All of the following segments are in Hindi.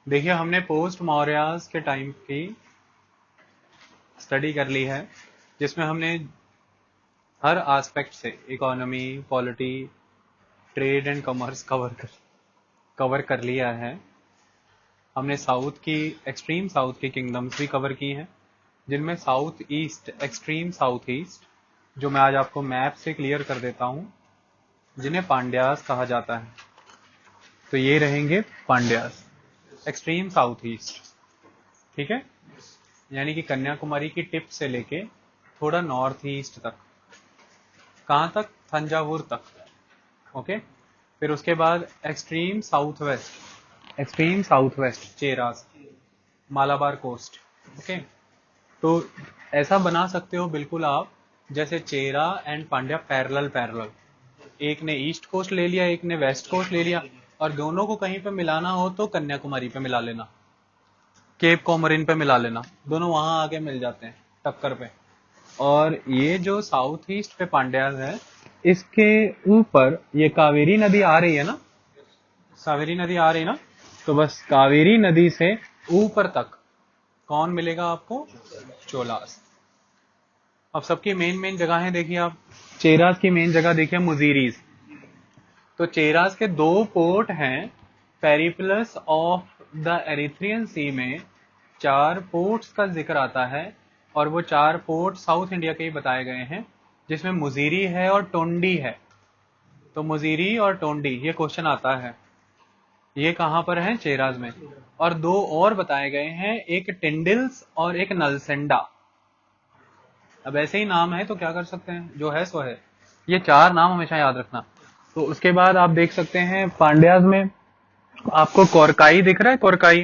देखिए, हमने पोस्ट मौर्यास के टाइम की स्टडी कर ली है, जिसमें हमने हर एस्पेक्ट से economy, polity, trade and commerce cover कर लिया है। हमने साउथ की एक्सट्रीम साउथ की किंगडम्स भी कवर की हैं, जिनमें south east, extreme south east, जो मैं आज आपको मैप से क्लियर कर देता हूं, जिन्हें पांड्यास कहा जाता है। तो ये रहेंगे पांड्यास, एक्सट्रीम साउथ ईस्ट। ठीक है, यानी कि कन्याकुमारी की टिप से लेके थोड़ा नॉर्थ ईस्ट तक। कहां तक? थंजावुर तक। ओके। फिर उसके बाद extreme south west, extreme south west Cheras, Malabar coast. Okay. तो ऐसा बना सकते हो बिल्कुल आप, जैसे Chera and Pandya parallel parallel, एक ने ईस्ट कोस्ट ले लिया, एक ने वेस्ट कोस्ट ले लिया, और दोनों को कहीं पे मिलाना हो तो कन्याकुमारी पे मिला लेना, केप कोमरिन पे मिला लेना, दोनों वहां आके मिल जाते हैं टक्कर पे। और ये जो साउथ ईस्ट पे पांड्यास है, इसके ऊपर ये कावेरी नदी आ रही है ना, कावेरी नदी आ रही है ना, तो बस कावेरी नदी से ऊपर तक कौन मिलेगा आपको? चोलास। अब सबकी मेन मेन जगहें देखिए आप। चेरास की मेन जगह देखिए मुजीरीज। तो चेरास के दो पोर्ट हैं, पेरिप्लस ऑफ द एरिथ्रियन सी में 4 पोर्ट्स का जिक्र आता है, और वो 4 पोर्ट साउथ इंडिया के ही बताए गए हैं, जिसमें मुजीरी है और टोंडी है। तो मुजीरी और टोंडी ये क्वेश्चन आता है, ये कहां पर है? चेराज में। और 2 और बताए गए हैं, एक टिंडिल्स और एक नलसेंडा। अब ऐसे ही नाम है तो क्या कर सकते हैं, जो है सो है। ये 4 नाम हमेशा याद रखना। तो उसके बाद आप देख सकते हैं पांड्याज में आपको कोरकाई दिख रहा है, कोरकाई।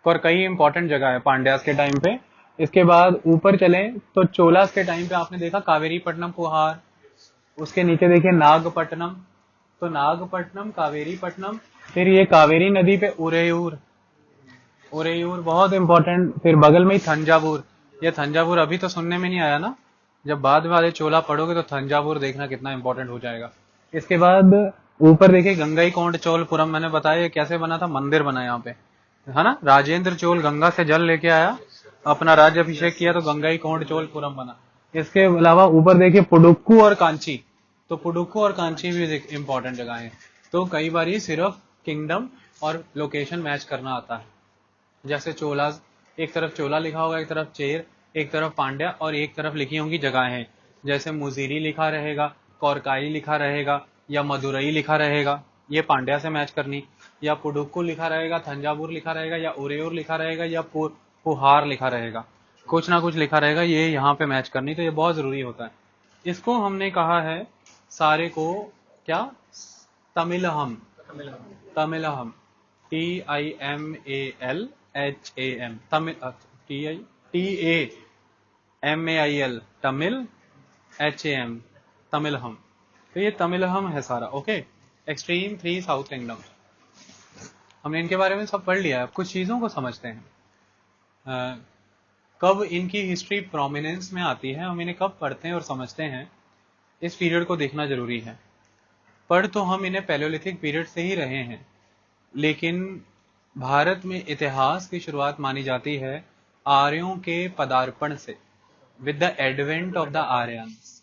कोरकाई इंपॉर्टेंट जगह है पांड्यास के टाइम पे। इसके बाद ऊपर चले तो चोलास के टाइम पे आपने देखा कावेरी पट्टनम पुहार, उसके नीचे देखिए नागपट्टनम। तो नागपट्टनम, कावेरी पट्टनम, फिर ये कावेरी नदी पे उरेयूर, उरेयूर बहुत इंपॉर्टेंट। फिर बगल में ही थंजावुर। ये थंजावुर अभी तो सुनने में नहीं आया ना, जब बाद वाले चोला पढ़ोगे तो थंजावुर देखना कितना इंपॉर्टेंट हो जाएगा। इसके बाद ऊपर देखिए गंगई कोंड चोलपुरम, मैंने बताया ये कैसे बना था, मंदिर बना यहाँ पे, है ना। राजेंद्र चोल गंगा से जल लेके आया, अपना राज्य अभिषेक किया, तो गंगई कोंड चोलपुरम बना। इसके अलावा ऊपर देखिए पुडुक्कू और कांची। तो पुडुक्कू और कांची भी इंपॉर्टेंट जगह है। तो कई बार ये सिर्फ किंगडम और लोकेशन मैच करना आता है। जैसे चोला, एक तरफ चोला लिखा होगा, एक तरफ चेर, एक तरफ पांड्या, और एक तरफ लिखी होंगी जगहें। जैसे मुजीरी लिखा रहेगा, कोरकाई लिखा रहेगा, या मदुरई लिखा रहेगा, ये पांड्या से मैच करनी। या पुडुक्कू लिखा रहेगा, थंजावुर लिखा रहेगा, या उरेयूर लिखा रहेगा, या पुहार लिखा रहेगा, कुछ ना कुछ लिखा रहेगा, ये यहाँ पे मैच करनी। तो ये बहुत जरूरी होता है। इसको हमने कहा है सारे को क्या? तमिलहम। तमिलहम, TIMALHAM, Tamil, TAMAIL, Tamil, HAM, तमिलहम। तो ये तमिलहम है सारा। ओके। एक्सट्रीम 3 साउथ किंगडम, हमने इनके बारे में सब पढ़ लिया है। अब कुछ चीजों को समझते हैं। कब इनकी हिस्ट्री प्रोमिनेंस में आती है, हम इन्हें कब पढ़ते हैं और समझते हैं, इस पीरियड को देखना जरूरी है। पढ़ तो हम इन्हें पैलियोलिथिक पीरियड से ही रहे हैं, लेकिन भारत में इतिहास की शुरुआत मानी जाती है आर्यों के पदार्पण से, with the advent of the Aryans.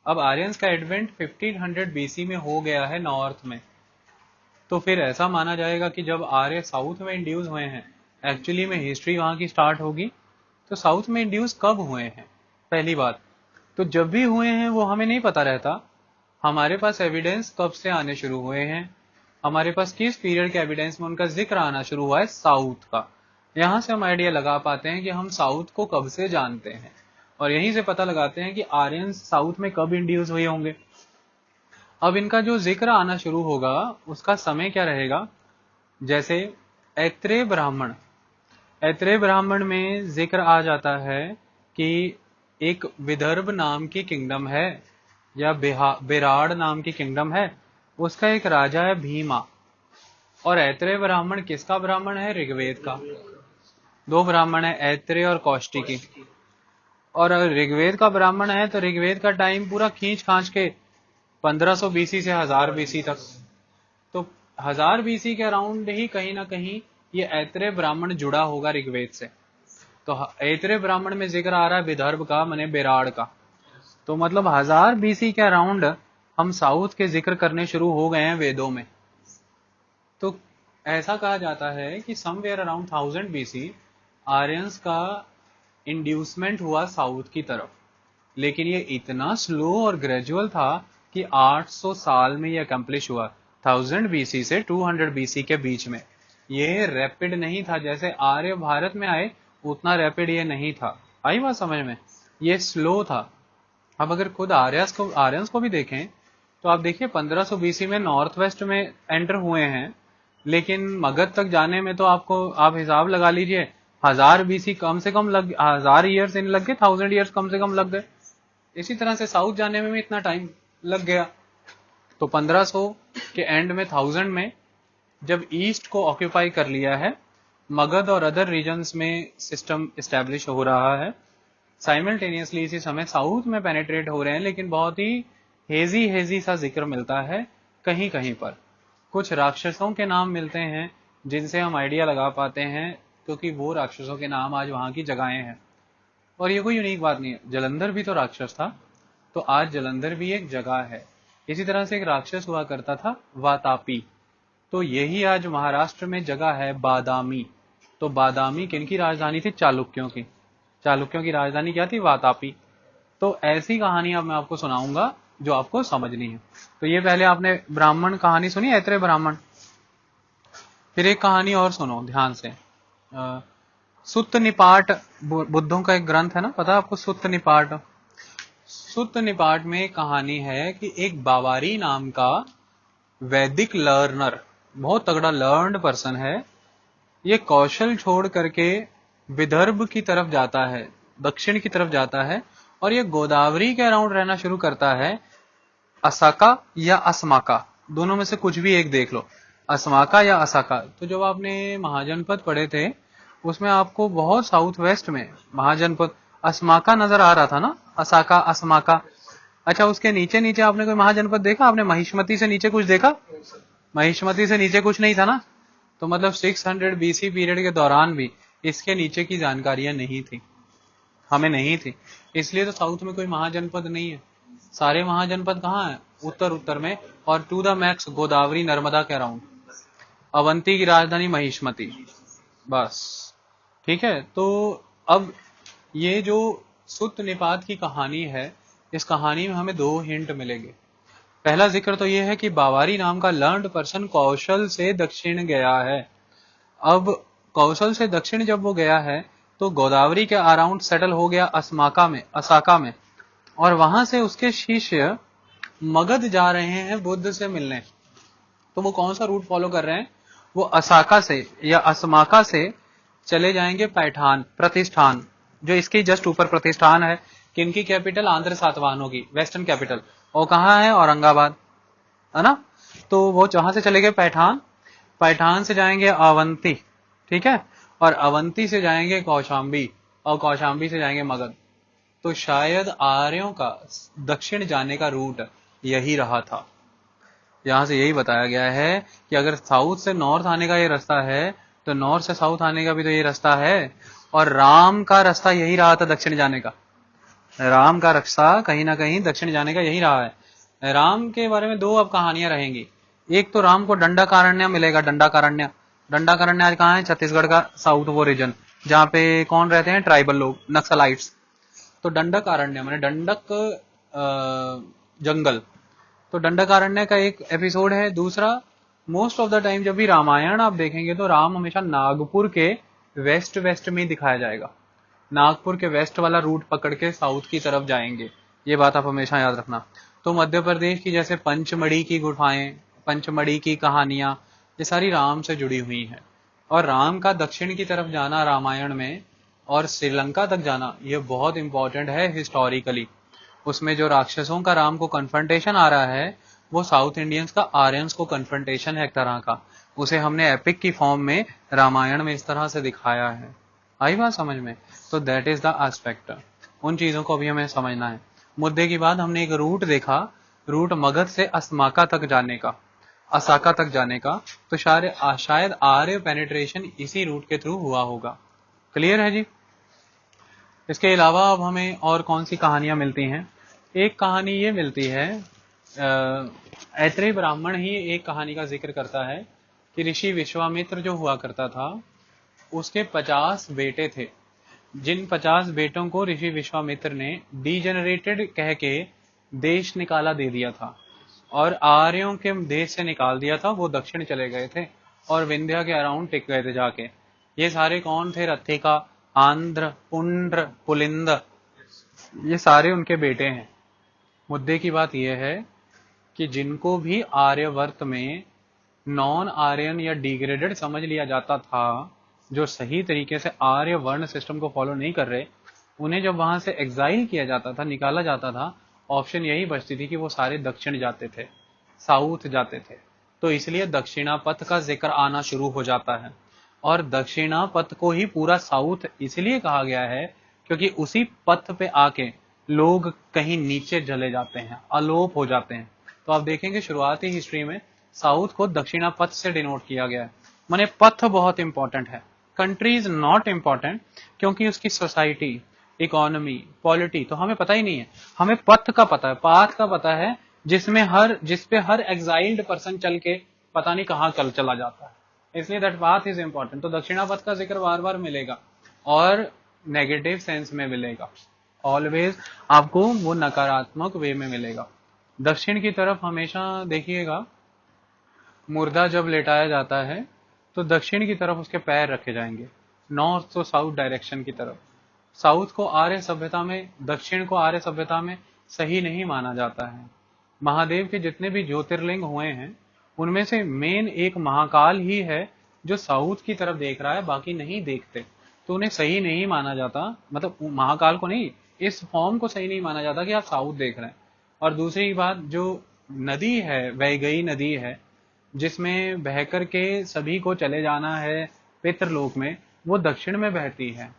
अब आर्यंस का एडवेंट 1500 बीसी में हो गया है नॉर्थ में। तो फिर ऐसा माना जाएगा कि जब आर्य साउथ में इंड्यूस हुए हैं, एक्चुअली में हिस्ट्री वहां की स्टार्ट होगी। तो साउथ में इंड्यूस कब हुए हैं? पहली बात तो जब भी हुए हैं वो हमें नहीं पता रहता। हमारे पास एविडेंस कब से आने शुरू हुए हैं, हमारे पास किस पीरियड के एविडेंस में उनका जिक्र आना शुरू हुआ है, साउथ का। यहां से हम आइडिया लगा पाते हैं कि हम साउथ को कब से जानते हैं, और यहीं से पता लगाते हैं कि आर्यंस साउथ में कब इंड्यूस हुए होंगे। अब इनका जो जिक्र आना शुरू होगा उसका समय क्या रहेगा? जैसे ऐत्रेय ब्राह्मण, ऐत्रेय ब्राह्मण में जिक्र आ जाता है कि एक विदर्भ नाम की किंगडम है, या बेराड़ नाम की किंगडम है, उसका एक राजा है भीमा। और ऐत्रेय ब्राह्मण किसका ब्राह्मण है? ऋग्वेद का। 2 ब्राह्मण है, ऐत्रेय और कौशिकी। और ऋग्वेद का ब्राह्मण है तो ऋग्वेद का टाइम पूरा खींच खांच के 1500 बीसी से 1000 बीसी तक। तो 1000 बीसी के अराउंड ही कहीं ना कहीं ये ऐत्रेय ब्राह्मण जुड़ा होगा ऋग्वेद से। तो ऐत्रेय ब्राह्मण में जिक्र आ रहा है विदर्भ का, माने बेराड़ का। तो मतलब 1000 बीसी के अराउंड हम साउथ के जिक्र करने शुरू हो गए हैं वेदों में। तो ऐसा कहा जाता है कि समवेयर अराउंड 1000 बीसी आर्यंस का इंड्यूसमेंट हुआ साउथ की तरफ, लेकिन ये इतना स्लो और ग्रेजुअल था कि 800 साल में ये अकम्प्लिश हुआ। 1000 बीसी से 200 बीसी के बीच में। ये रैपिड नहीं था, जैसे आर्य भारत में आए उतना रैपिड ये नहीं था। आई बात समझ में? ये स्लो था। अब अगर खुद आर्यंस को भी देखें तो आप देखिए 1500 बीसी में नॉर्थ वेस्ट में एंटर हुए हैं, लेकिन मगध तक जाने में तो आपको आप हिसाब लगा लीजिए 1000 बीसी कम से कम लग 1000 ईयर्स इन लग गए, 1000 ईयर्स कम से कम लग गए। इसी तरह से साउथ जाने में भी इतना टाइम लग गया। तो 1500 के एंड में 1000 में जब ईस्ट को ऑक्यूपाई कर लिया है, मगध और अदर रीजन्स में सिस्टम इस्टेब्लिश हो रहा है, साइमल्टेनियसली इसी समय साउथ में पेनेट्रेट हो रहे हैं, लेकिन बहुत ही हेजी सा जिक्र मिलता है कहीं कहीं पर। कुछ राक्षसों के नाम मिलते हैं जिनसे हम आइडिया लगा पाते हैं, क्योंकि वो राक्षसों के नाम आज वहां की जगहें हैं। और ये कोई यूनिक बात नहीं है, जलंधर भी तो राक्षस था, तो आज जलंधर भी एक जगह है। इसी तरह से एक राक्षस हुआ करता था वातापी, तो यही आज महाराष्ट्र में जगह है बादामी। तो बादामी किनकी राजधानी थी? चालुक्यों की। चालुक्यों की राजधानी क्या थी? वातापी। तो ऐसी कहानी अब मैं आपको सुनाऊंगा जो आपको समझनी है। तो ये पहले आपने ब्राह्मण कहानी सुनी, ऐत्रेय ब्राह्मण। फिर एक कहानी और सुनो ध्यान से। सुत्त निपाट बुद्धों का एक ग्रंथ है ना, पता है आपको? सुत्त निपाट। सुत्त निपाट में एक कहानी है कि एक बावारी नाम का वैदिक लर्नर, बहुत तगड़ा लर्न्ड पर्सन है, ये कौशल छोड़ करके विदर्भ की तरफ जाता है, दक्षिण की तरफ जाता है, और ये गोदावरी के अराउंड रहना शुरू करता है। असाका या असमाका, दोनों में से कुछ भी एक देख लो, असमाका या असाका। तो जब आपने महाजनपद पढ़े थे उसमें आपको बहुत साउथ वेस्ट में महाजनपद असमाका नजर आ रहा था ना, असाका असमाका। अच्छा, उसके नीचे नीचे आपने कोई महाजनपद देखा? आपने महिष्मति से नीचे कुछ देखा? महिष्मति से नीचे कुछ नहीं था ना। तो मतलब 600 बीसी पीरियड के दौरान भी इसके नीचे की जानकारियां नहीं थी, हमें नहीं थी। इसलिए तो साउथ में कोई महाजनपद नहीं है। सारे महाजनपद कहाँ है? उत्तर में, और to the max Godavari Narmada के अराउंड। अवंती की राजधानी महिष्मति, बस। ठीक है। तो अब ये जो सुत्त निपात की कहानी है, इस कहानी में हमें दो हिंट मिलेंगे। पहला जिक्र तो यह है कि बावारी नाम का लर्न्ड पर्सन कौशल से दक्षिण गया है। अब कौशल से दक्षिण जब वो गया है तो गोदावरी के अराउंड सेटल हो गया असाका में, और वहां से उसके शिष्य मगध जा रहे हैं बुद्ध से मिलने। तो वो कौन सा रूट फॉलो कर रहे हैं? वो असाका से या असमाका से चले जाएंगे पैठान, प्रतिष्ठान, जो इसके जस्ट ऊपर प्रतिष्ठान है। किनकी कैपिटल? आंध्र सातवाहनों की, वेस्टर्न कैपिटल। और कहाँ है? औरंगाबाद, है ना। तो वो जहां से चले गए पैठान, पैठान से जाएंगे अवंती, ठीक है, और अवंती से जाएंगे कौशाम्बी, और कौशाम्बी से जाएंगे मगध। तो शायद आर्यों का दक्षिण जाने का रूट यही रहा था। यहां से यही बताया गया है कि अगर साउथ से नॉर्थ आने का ये रास्ता है, तो नॉर्थ से साउथ आने का भी तो ये रास्ता है, और राम का रास्ता यही रहा था दक्षिण जाने का। राम का रास्ता कहीं ना कहीं दक्षिण जाने का यही रहा है। राम के बारे में दो अब कहानियां रहेंगी। एक तो राम को दंडाकारण्य मिलेगा, दंडाकारण्य। दंडाकारण्य आज कहाँ है? छत्तीसगढ़ का साउथ वो रीजन, जहाँ पे कौन रहते हैं? ट्राइबल लोग, नक्सलाइट्स। तो दंडकारण्य माने दंडक जंगल। तो दंडकारण्य का एक एपिसोड है। दूसरा, मोस्ट ऑफ द टाइम जब भी रामायण आप देखेंगे तो राम हमेशा नागपुर के वेस्ट में दिखाया जाएगा। नागपुर के वेस्ट वाला रूट पकड़ के साउथ की तरफ जाएंगे, ये बात आप हमेशा याद रखना। तो मध्य प्रदेश की जैसे पंचमढ़ी की गुफाएं, पंचमढ़ी की कहानियां, ये सारी राम से जुड़ी हुई हैं। और राम का दक्षिण की तरफ जाना रामायण में, और श्रीलंका तक जाना, ये बहुत इंपॉर्टेंट है हिस्टोरिकली। उसमें जो राक्षसों का राम को कन्फ्रंटेशन आ रहा है, वो साउथ इंडियंस का आर्यंस को कन्फ्रंटेशन है एक तरह का। उसे हमने एपिक की फॉर्म में रामायण में इस तरह से दिखाया है। आई बात समझ में? तो दैट इज द एस्पेक्ट। उन चीजों को भी हमें समझना है। मुद्दे की बात, हमने एक रूट देखा, रूट मगध से असमाका तक जाने का। असाका तक जाने का, तो शायद आर्य पेनिट्रेशन इसी रूट के थ्रू हुआ होगा। क्लियर है जी। इसके अलावा अब हमें और कौन सी कहानियां मिलती हैं? एक कहानी ये मिलती है, ऐत्रेय ब्राह्मण ही एक कहानी का जिक्र करता है कि ऋषि विश्वामित्र जो हुआ करता था उसके 50 बेटे थे, जिन 50 बेटों को ऋषि विश्वामित्र ने डीजेनरेटेड कह के देश निकाला दे दिया था, और आर्यों के देश से निकाल दिया था, वो दक्षिण चले गए थे और विंध्या के अराउंड टिक गए थे जाके। ये सारे कौन थे? रथिका, आंध्र, पुंड्र, पुलिंद, ये सारे उनके बेटे हैं। मुद्दे की बात यह है कि जिनको भी आर्यवर्त में नॉन आर्यन या डिग्रेडेड समझ लिया जाता था, जो सही तरीके से आर्य वर्ण सिस्टम को फॉलो नहीं कर रहे, उन्हें जब वहां से एग्जाइल किया जाता था, निकाला जाता था, ऑप्शन यही बचती थी कि वो सारे दक्षिण जाते थे, साउथ जाते थे। तो इसलिए दक्षिणा पथ का जिक्र आना शुरू हो जाता है, और दक्षिणा पथ को ही पूरा साउथ इसलिए कहा गया है क्योंकि उसी पथ पे आके लोग कहीं नीचे चले जाते हैं, अलोप हो जाते हैं। तो आप देखेंगे शुरुआती हिस्ट्री में साउथ को दक्षिणा पथ से डिनोट किया गया है। माने पथ बहुत इंपॉर्टेंट है, कंट्री इज नॉट इंपॉर्टेंट, क्योंकि उसकी सोसाइटी, इकोनॉमी, पॉलिटी तो हमें पता ही नहीं है। हमें पथ का पता है, पाथ का पता है, जिसपे हर एग्जाइल्ड पर्सन चल के पता नहीं कहाँ चला जाता है, इसलिए दैट पाथ इज इंपॉर्टेंट। तो दक्षिणापथ का जिक्र बार बार मिलेगा और नेगेटिव सेंस में मिलेगा, ऑलवेज आपको वो नकारात्मक वे में मिलेगा। दक्षिण की तरफ हमेशा देखिएगा, मुर्दा जब लेटाया जाता है तो दक्षिण की तरफ उसके पैर रखे जाएंगे, नॉर्थ तो साउथ डायरेक्शन की तरफ। साउथ को आर्य सभ्यता में, दक्षिण को आर्य सभ्यता में सही नहीं माना जाता है। महादेव के जितने भी ज्योतिर्लिंग हुए हैं उनमें से मेन एक महाकाल ही है जो साउथ की तरफ देख रहा है, बाकी नहीं देखते, तो उन्हें सही नहीं माना जाता। मतलब महाकाल को नहीं, इस फॉर्म को सही नहीं माना जाता कि आप साउथ देख रहे हैं। और दूसरी बात, जो नदी है, वैगई नदी है, जिसमें बहकर के सभी को चले जाना है पितृलोक में, वो दक्षिण में बहती है।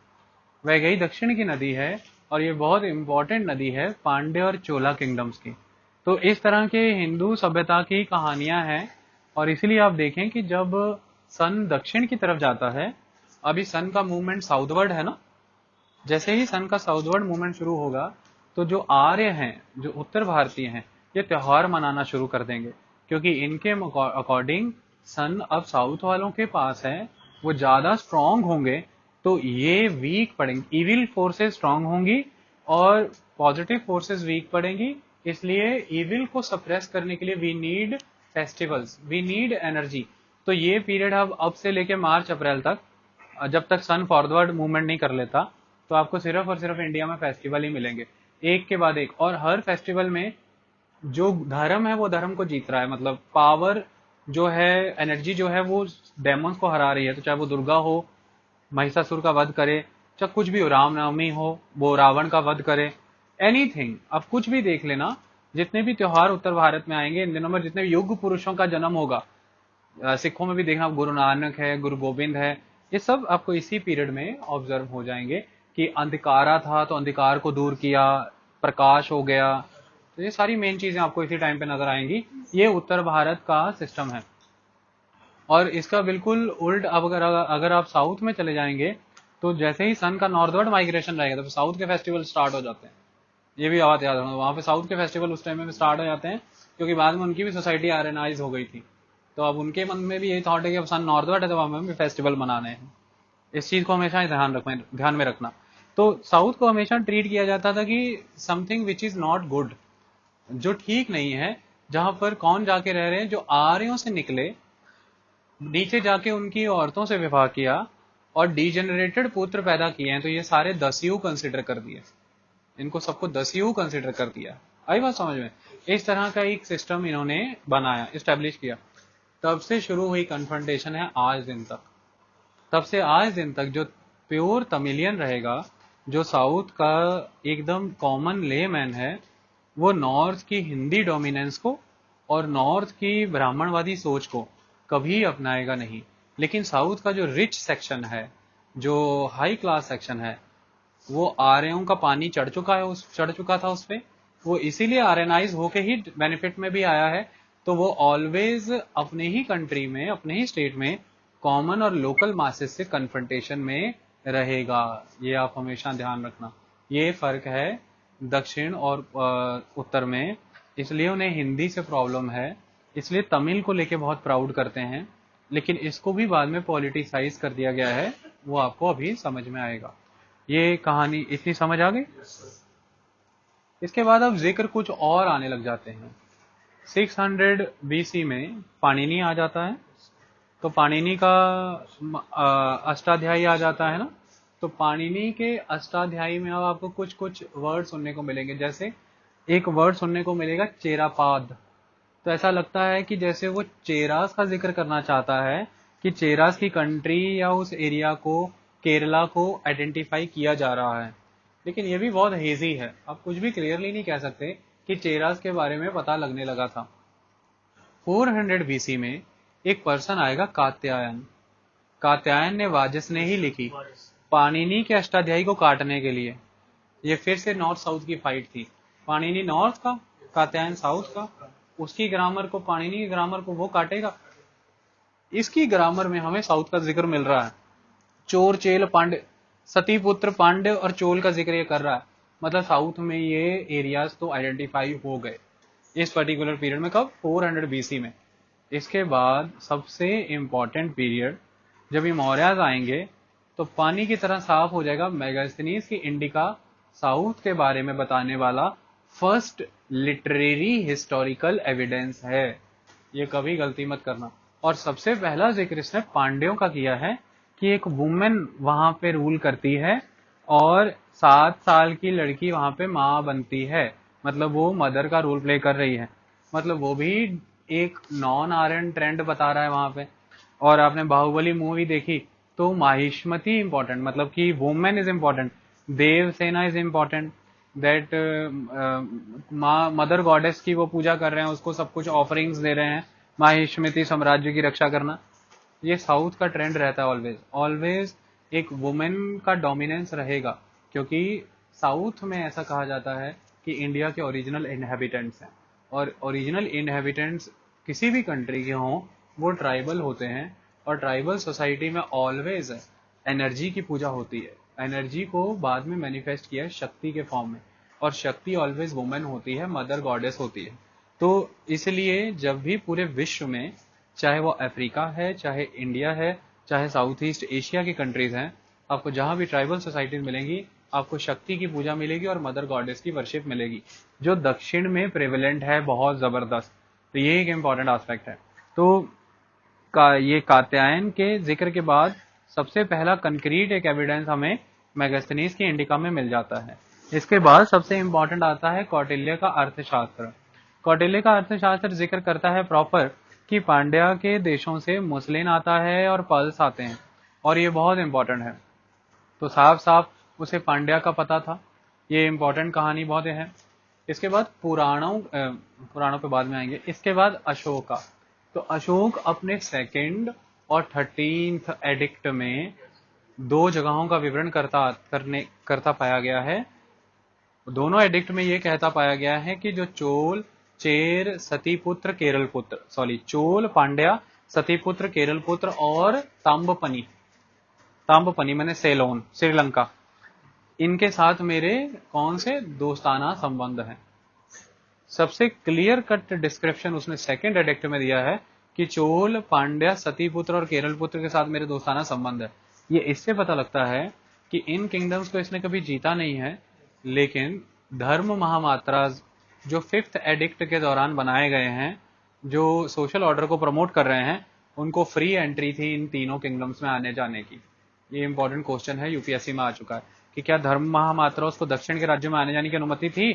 वैगई दक्षिण की नदी है और ये बहुत इंपॉर्टेंट नदी है पांड्य और चोला किंगडम्स की। तो इस तरह के हिंदू सभ्यता की कहानियां हैं, और इसीलिए आप देखें कि जब सन दक्षिण की तरफ जाता है, अभी सन का मूवमेंट साउथवर्ड है ना, जैसे ही सन का साउथवर्ड मूवमेंट शुरू होगा तो जो आर्य हैं, जो उत्तर भारतीय हैं, ये त्योहार मनाना शुरू कर देंगे, क्योंकि इनके अकॉर्डिंग सन अब साउथ वालों के पास है, वो ज्यादा स्ट्रांग होंगे तो ये वीक पड़ेंगे, इविल फोर्सेस स्ट्रांग होंगी और पॉजिटिव फोर्सेस वीक पड़ेंगी। इसलिए इविल को सप्रेस करने के लिए we need festivals, we need energy. तो ये पीरियड अब से लेके मार्च अप्रैल तक, जब तक सन फॉरवर्ड मूवमेंट नहीं कर लेता, तो आपको सिर्फ और सिर्फ इंडिया में फेस्टिवल ही मिलेंगे, एक के बाद एक। और हर फेस्टिवल में जो धर्म है वो धर्म को जीत रहा है, मतलब पावर जो है, एनर्जी जो है वो डेमोन्स को हरा रही है। तो चाहे वो दुर्गा हो, महिषासुर का वध करे, चाहे कुछ भी हो, रामनवमी हो, वो रावण का वध करे, एनीथिंग, अब कुछ भी देख लेना। जितने भी त्योहार उत्तर भारत में आएंगे इन दिनों में, जितने भी युग पुरुषों का जन्म होगा, सिखों में भी देखना, गुरु नानक है, गुरु गोविंद है, ये सब आपको इसी पीरियड में ऑब्जर्व हो जाएंगे कि अंधकारा था तो अंधकार को दूर किया, प्रकाश हो गया। तो ये सारी मेन चीजें आपको इसी टाइम पे नजर आएंगी। ये उत्तर भारत का सिस्टम है। और इसका बिल्कुल उल्ट, अब अगर आप साउथ में चले जाएंगे तो जैसे ही सन का नॉर्थवर्ड माइग्रेशन रहेगा तो साउथ के फेस्टिवल स्टार्ट हो जाते हैं। ये भी बात याद रखना, वहां पे साउथ के फेस्टिवल उस टाइम में स्टार्ट हो जाते हैं, क्योंकि बाद में उनकी भी सोसाइटी आर्यनाइज हो गई थी। तो अब उनके मन में भी यही थॉट है कि अब सन नॉर्थवर्ड है तो हमें भी फेस्टिवल मनाने हैं। इस चीज को हमेशा ध्यान में रखना। तो साउथ को हमेशा ट्रीट किया जाता था कि something which is not good, जो ठीक नहीं है, जहां पर कौन जाके रह रहे हैं, जो आर्यों से निकले, नीचे जाके उनकी औरतों से विवाह किया और डीजेनरेटेड पुत्र पैदा किए हैं, तो ये सारे दस्यु कंसिडर कर दिए, इनको सबको दस्यु कंसिडर कर दिया। आई बात समझ में? इस तरह का एक सिस्टम इन्होंने बनाया, इस्टेब्लिश किया। तब से शुरू हुई कन्फ्रंटेशन है आज दिन तक। तब से आज दिन तक जो प्योर तमिलियन रहेगा, जो साउथ का एकदम कॉमन लेमैन है, वो नॉर्थ की हिंदी डोमिनेंस को और नॉर्थ की ब्राह्मणवादी सोच को कभी अपनाएगा नहीं। लेकिन साउथ का जो रिच सेक्शन है, जो हाई क्लास सेक्शन है, वो आर्यों का पानी चढ़ चुका था उस पे, वो इसीलिए आर्यनाइज होके ही बेनिफिट में भी आया है। तो वो ऑलवेज अपने ही कंट्री में, अपने ही स्टेट में कॉमन और लोकल मासेस से कन्फ्रंटेशन में रहेगा। ये आप हमेशा ध्यान रखना। ये फर्क है दक्षिण और उत्तर में। इसलिए उन्हें हिंदी से प्रॉब्लम है, इसलिए तमिल को लेके बहुत प्राउड करते हैं, लेकिन इसको भी बाद में पॉलिटिसाइज कर दिया गया है। वो आपको अभी समझ में आएगा। ये कहानी इतनी समझ आ गई। इसके बाद अब जिक्र कुछ और आने लग जाते हैं। 600 बीसी में पाणिनि आ जाता है। तो पाणिनि का अष्टाध्यायी आ जाता है ना। तो पाणिनि के अष्टाध्यायी में अब आपको कुछ कुछ वर्ड सुनने को मिलेंगे। जैसे एक वर्ड सुनने को मिलेगा चेरापाद। तो ऐसा लगता है कि जैसे वो चेरास का जिक्र करना चाहता है कि चेरास की कंट्री या उस एरिया को, केरला को आइडेंटिफाई किया जा रहा है। लेकिन ये भी बहुत हेजी है, आप कुछ भी क्लियरली नहीं कह सकते कि चेरास के बारे में पता लगने लगा था। 400 बीसी में एक पर्सन आएगा कात्यायन। कात्यायन ने वाजस ने ही लिखी पाणिनि के अष्टाध्यायी को काटने के लिए। ये फिर से नॉर्थ साउथ की फाइट थी। पाणिनि नॉर्थ का, कात्यायन साउथ का। उसकी ग्रामर को, पाणिनि की ग्रामर को वो काटेगा। इसकी ग्रामर में हमें साउथ का जिक्र मिल रहा है। चोर, चेल, पांड्य, सतीपुत्र, पांड्य और चोल का जिक्र ये कर रहा है। मतलब साउथ में ये एरियाज तो आइडेंटिफाई हो गए इस पर्टिकुलर पीरियड में। कब? 400 बीसी में। इसके बाद सबसे इंपॉर्टेंट पीरियड, जब ये मौर्यज आएंगे तो पानी की तरह साफ हो जाएगा। मेगास्थनीज की इंडिका साउथ के बारे में बताने वाला फर्स्ट लिटरेरी हिस्टोरिकल एविडेंस है। ये कभी गलती मत करना। और सबसे पहला जिक्र इसने पांड्यों का किया है कि एक वुमेन वहां पे रूल करती है और 7 साल की लड़की वहां पे माँ बनती है। मतलब वो मदर का रोल प्ले कर रही है। मतलब वो भी एक नॉन आर्यन ट्रेंड बता रहा है वहां पे। और आपने बाहुबली मूवी देखी तो माहिष्मति इंपॉर्टेंट, मतलब कि women is important, Devasena is important, that mother goddess की वो पूजा कर रहे हैं, उसको सब कुछ ऑफरिंग्स दे रहे हैं, माहिष्मति साम्राज्य की रक्षा करना। ये साउथ का ट्रेंड रहता है। ऑलवेज ऑलवेज एक वुमेन का डोमिनेंस रहेगा, क्योंकि साउथ में ऐसा कहा जाता है कि इंडिया के ओरिजिनल इनहेबिटेंट्स हैं, और ओरिजिनल इनहेबिटेंट्स किसी भी कंट्री के हों वो ट्राइबल होते हैं। और ट्राइबल सोसाइटी में ऑलवेज एनर्जी की पूजा होती है। एनर्जी को बाद में मैनिफेस्ट किया है शक्ति के फॉर्म में, और शक्ति ऑलवेज वुमेन होती है, मदर गॉडेस होती है। तो इसलिए जब भी पूरे विश्व में, चाहे वो अफ्रीका है, चाहे इंडिया है, चाहे साउथ ईस्ट एशिया की कंट्रीज हैं, आपको जहां भी ट्राइबल सोसाइटीज मिलेंगी, आपको शक्ति की पूजा मिलेगी और मदर गॉडेस की वर्शिप मिलेगी, जो दक्षिण में प्रेवलेंट है बहुत जबरदस्त। तो ये एक इंपॉर्टेंट एस्पेक्ट है। तो ये कात्यायन के जिक्र के बाद सबसे पहला कंक्रीट एक एविडेंस हमें मेगास्थनीज की इंडिका में मिल जाता है। इसके बाद सबसे इंपॉर्टेंट आता है कौटिल्य का अर्थशास्त्र। कौटिल्य का अर्थशास्त्र जिक्र करता है प्रॉपर कि पांड्या के देशों से मुस्लिन आता है और पर्ल्स आते हैं, और ये बहुत इंपॉर्टेंट है। तो साफ साफ उसे पांड्या का पता था। ये इंपॉर्टेंट कहानी बहुत है। इसके बाद पुराणों पे बाद में आएंगे। इसके बाद अशोका। तो अशोक अपने सेकंड और 13th एडिक्ट में 2 जगहों का विवरण करता पाया गया है। दोनों एडिक्ट में ये कहता पाया गया है कि जो चोल, चेर, सतीपुत्र, केरलपुत्र, सॉरी चोल, पांड्या, सतीपुत्र, केरलपुत्र और ताम्रपनी मैंने सेलोन, श्रीलंका, इनके साथ मेरे कौन से दोस्ताना संबंध हैं। सबसे क्लियर कट डिस्क्रिप्शन उसने सेकंड एडिक्ट में दिया है कि चोल, पांड्या, सतीपुत्र और केरलपुत्र के साथ मेरे दोस्ताना संबंध है। ये इससे पता लगता है कि इन किंगडम्स को इसने कभी जीता नहीं है, लेकिन धर्म महामात्राज जो 5th एडिक्ट के दौरान बनाए गए हैं, जो सोशल ऑर्डर को प्रमोट कर रहे हैं, उनको फ्री एंट्री थी इन तीनों किंगडम्स में आने जाने की। ये इंपॉर्टेंट क्वेश्चन है, यूपीएससी में आ चुका है कि क्या धर्म महामात्रा उसको दक्षिण के राज्यों में आने जाने की अनुमति थी।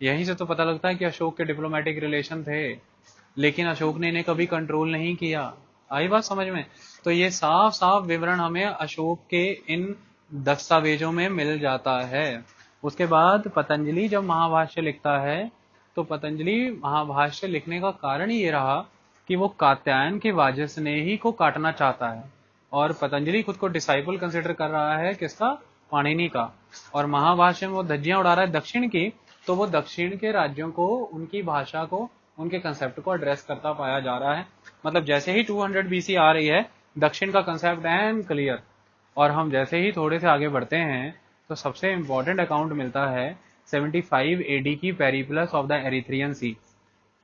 यहीं से तो पता लगता है कि अशोक के डिप्लोमेटिक रिलेशन थे, लेकिन अशोक ने इन्हें कभी कंट्रोल नहीं किया। आई बात समझ में? तो ये साफ साफ विवरण हमें अशोक के इन दस्तावेजों में मिल जाता है। उसके बाद पतंजलि जब महाभाष्य लिखता है, तो पतंजलि महाभाष्य लिखने का कारण ये रहा कि वो कात्यायन के वाजसनेयी को काटना चाहता है, और पतंजलि खुद को डिसाइपल कंसिडर कर रहा है किसका? पाणिनि का। और महाभाष्य में वो धज्जियां उड़ा रहा है दक्षिण की, तो वो दक्षिण के राज्यों को, उनकी भाषा को, उनके कंसेप्ट को एड्रेस करता पाया जा रहा है। मतलब जैसे ही 200 बीसी आ रही है, दक्षिण का कंसेप्ट एंड क्लियर, और हम जैसे ही थोड़े से आगे बढ़ते हैं तो सबसे इंपॉर्टेंट अकाउंट मिलता है 75 एडी की Periplus of the Erythraean Sea.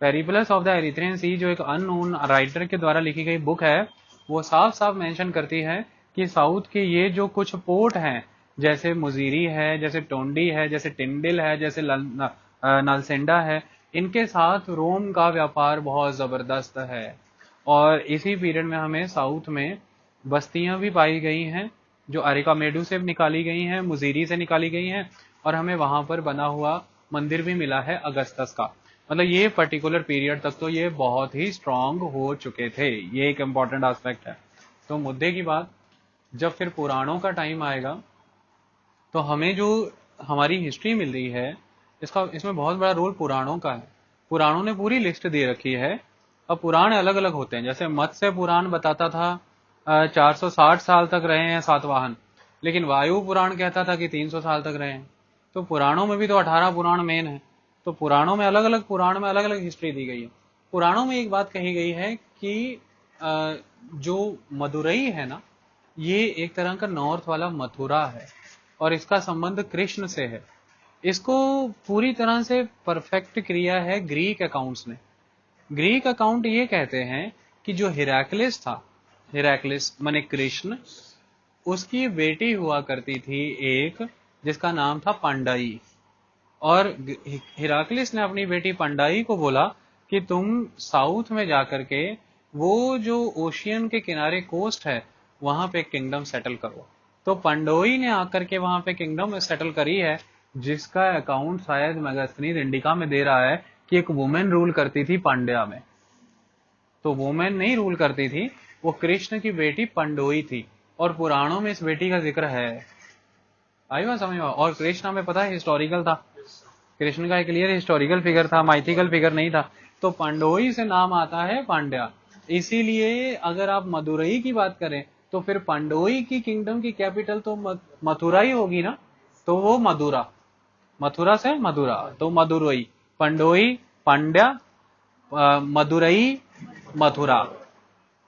Periplus of the Erythraean Sea जो एक अननोन राइटर के द्वारा लिखी गई बुक है, वो साफ साफ मेंशन करती है कि साउथ के ये जो कुछ पोर्ट हैं, जैसे मुजीरी है, जैसे टोंडी है, जैसे टिंडिल है, जैसे नलसेंडा है, इनके साथ रोम का व्यापार बहुत जबरदस्त है। और इसी पीरियड में हमें साउथ में बस्तियां भी पाई गई हैं जो अरिकामेडू से निकाली गई हैं, मुजीरी से निकाली गई हैं, और हमें वहां पर बना हुआ मंदिर भी मिला है अगस्तस का। मतलब ये पर्टिकुलर पीरियड तक तो ये बहुत ही स्ट्रांग हो चुके थे। ये एक इंपॉर्टेंट एस्पेक्ट है। तो मुद्दे की बात, जब फिर पुराणों का टाइम आएगा तो हमें जो हमारी हिस्ट्री मिल रही है, इसमें बहुत बड़ा रोल पुराणों का है। पुराणों ने पूरी लिस्ट दे रखी है। अब पुराण अलग अलग होते हैं। जैसे मत्स्य पुराण बताता था 460 साल तक रहे हैं सातवाहन, लेकिन वायु पुराण कहता था कि 300 साल तक रहे हैं। तो पुराणों में भी तो 18 पुराण मेन है। तो पुराणों में अलग अलग पुराण में अलग अलग हिस्ट्री दी गई है। पुराणों में एक बात कही गई है कि जो मदुरई है ना, ये एक तरह का नॉर्थ वाला मथुरा है और इसका संबंध कृष्ण से है। इसको पूरी तरह से परफेक्ट किया है ग्रीक अकाउंट्स ने। ग्रीक अकाउंट ये कहते हैं कि जो हिराक्लिस था, हिराक्लिस माने कृष्ण, उसकी बेटी हुआ करती थी एक, जिसका नाम था पांडाई। और हिराक्लिस ने अपनी बेटी पांडाई को बोला कि तुम साउथ में जाकर के वो जो ओशियन के किनारे कोस्ट है वहां पे किंगडम सेटल करो। तो पांडोई ने आकर के वहां पे किंगडम सेटल करी है, जिसका अकाउंट शायद मेगास्थनीज इंडिका में दे रहा है कि एक वुमेन रूल करती थी पांड्या में। तो वुमेन नहीं रूल करती थी, वो कृष्ण की बेटी पांडोई थी, और पुराणों में इस बेटी का जिक्र है। आई बात समझ में? और कृष्ण हमें पता है हिस्टोरिकल था। कृष्ण का एक क्लियर हिस्टोरिकल फिगर था, माइथिकल फिगर नहीं था। तो पांडोई से नाम आता है पांड्या। इसीलिए अगर आप मदुरई की बात करें तो फिर पांडोई की किंगडम की कैपिटल तो मथुरा ही होगी ना। तो वो मथुरा, मथुरा से मधुरा, तो मदुरई, पंडोई, पांड्या, मदुरई, मथुरा।